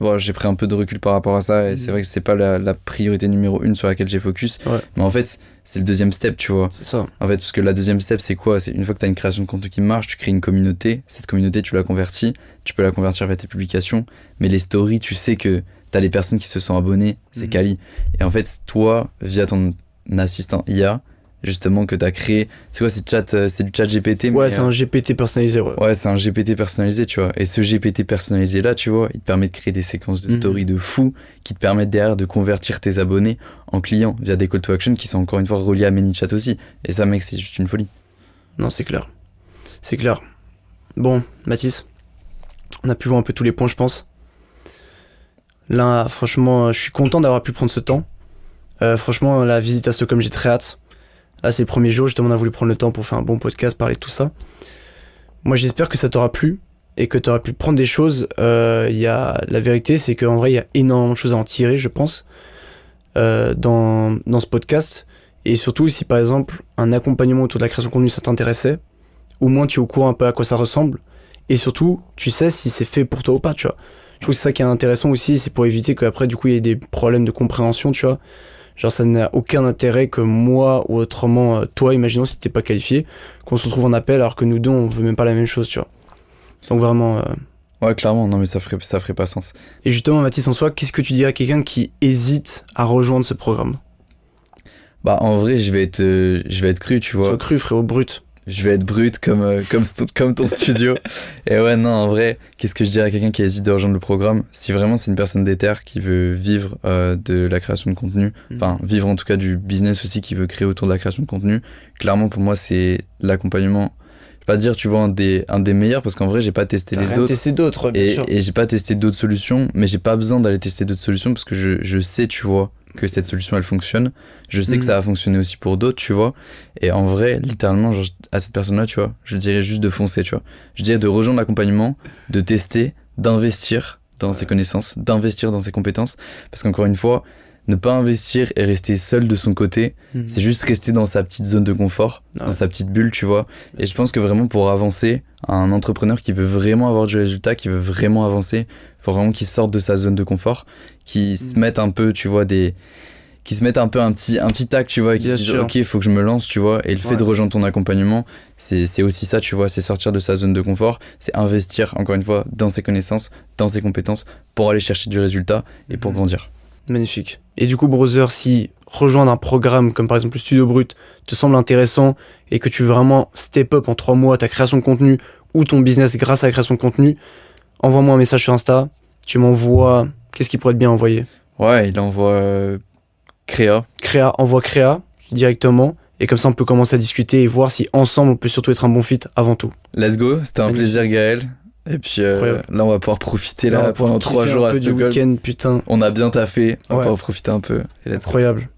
bon, j'ai pris un peu de recul par rapport à ça et c'est vrai que c'est pas la priorité numéro 1 sur laquelle j'ai focus. Ouais. Mais en fait, c'est le deuxième step, tu vois. C'est ça. En fait, parce que la deuxième step, c'est quoi? C'est une fois que tu as une création de contenu qui marche, tu crées une communauté. Cette communauté, tu la convertis. Tu peux la convertir vers tes publications. Mais les stories, tu sais que tu as les personnes qui se sont abonnées. C'est quali. Et en fait, toi, via ton assistant IA, justement, que tu as créé. C'est quoi? C'est du chat GPT. Ouais, c'est un GPT personnalisé. Ouais, c'est un GPT personnalisé, tu vois. Et ce GPT personnalisé là, tu vois, il te permet de créer des séquences de story de fou qui te permettent derrière de convertir tes abonnés en clients via des call to action qui sont encore une fois reliés à ManyChat aussi. Et ça, mec, c'est juste une folie. Non, c'est clair. C'est clair. Bon, Mathis, on a pu voir un peu tous les points, je pense. Là, franchement, je suis content d'avoir pu prendre ce temps. Franchement, la visite à Stockholm, j'ai très hâte. Là, c'est le premier jour, justement, on a voulu prendre le temps pour faire un bon podcast, parler de tout ça. Moi, j'espère que ça t'aura plu et que t'auras pu prendre des choses. La vérité, c'est qu'en vrai, il y a énormément de choses à en tirer, je pense, dans ce podcast. Et surtout, si par exemple, un accompagnement autour de la création de contenu, ça t'intéressait, au moins tu es au courant un peu à quoi ça ressemble. Et surtout, tu sais si c'est fait pour toi ou pas, tu vois. Je trouve que c'est ça qui est intéressant aussi, c'est pour éviter qu'après, du coup, il y ait des problèmes de compréhension, tu vois. Genre, ça n'a aucun intérêt que moi ou autrement, toi, imaginons si t'es pas qualifié, qu'on se retrouve en appel alors que nous deux, on veut même pas la même chose, tu vois. Donc vraiment... Ouais, clairement, non mais ça ferait pas sens. Et justement, Mathis, en soi, qu'est-ce que tu dirais à quelqu'un qui hésite à rejoindre ce programme? Bah, en vrai, je vais être cru, tu vois. Sois cru, frérot, brut. Je vais être brut comme ton studio. Et ouais, non, en vrai, qu'est-ce que je dirais à quelqu'un qui hésite de rejoindre le programme? Si vraiment c'est une personne déter qui veut vivre de la création de contenu, enfin, vivre en tout cas du business aussi, qui veut créer autour de la création de contenu, clairement, pour moi, c'est l'accompagnement. Je vais pas dire, tu vois, un des meilleurs, parce qu'en vrai, j'ai pas testé les autres. Testé d'autres, bien sûr. Et j'ai pas testé d'autres solutions, mais j'ai pas besoin d'aller tester d'autres solutions, parce que je sais, tu vois, que cette solution elle fonctionne, je sais que ça va fonctionner aussi pour d'autres, tu vois, et en vrai littéralement genre, à cette personne là, tu vois, je dirais juste de foncer, tu vois, je dirais de rejoindre l'accompagnement, de tester, d'investir dans ses connaissances, d'investir dans ses compétences, parce qu'encore une fois, ne pas investir et rester seul de son côté, c'est juste rester dans sa petite zone de confort, dans sa petite bulle, tu vois. Et je pense que vraiment pour avancer, un entrepreneur qui veut vraiment avoir du résultat, qui veut vraiment avancer, il faut vraiment qu'il sorte de sa zone de confort, qu'il se mette un peu, tu vois, qui se mettent un peu un petit tac, tu vois, et qui se disent ok, il faut que je me lance, tu vois. Et le fait de rejoindre ton accompagnement, c'est aussi ça, tu vois, c'est sortir de sa zone de confort, c'est investir, encore une fois, dans ses connaissances, dans ses compétences, pour aller chercher du résultat et pour grandir. Magnifique. Et du coup, Brother, si rejoindre un programme comme par exemple le Studio Brut te semble intéressant et que tu veux vraiment step up en 3 mois ta création de contenu ou ton business grâce à la création de contenu, envoie-moi un message sur Insta. Tu m'envoies... Qu'est-ce qui pourrait être bien envoyé? Ouais, il envoie Créa. Envoie Créa directement. Et comme ça, on peut commencer à discuter et voir si ensemble, on peut surtout être un bon fit avant tout. Let's go. C'était un plaisir, Gaël. Et puis là, on va pouvoir profiter là pendant 3 jours à Stockholm. Week-end, putain. On a bien taffé. On va pouvoir profiter un peu. Incroyable.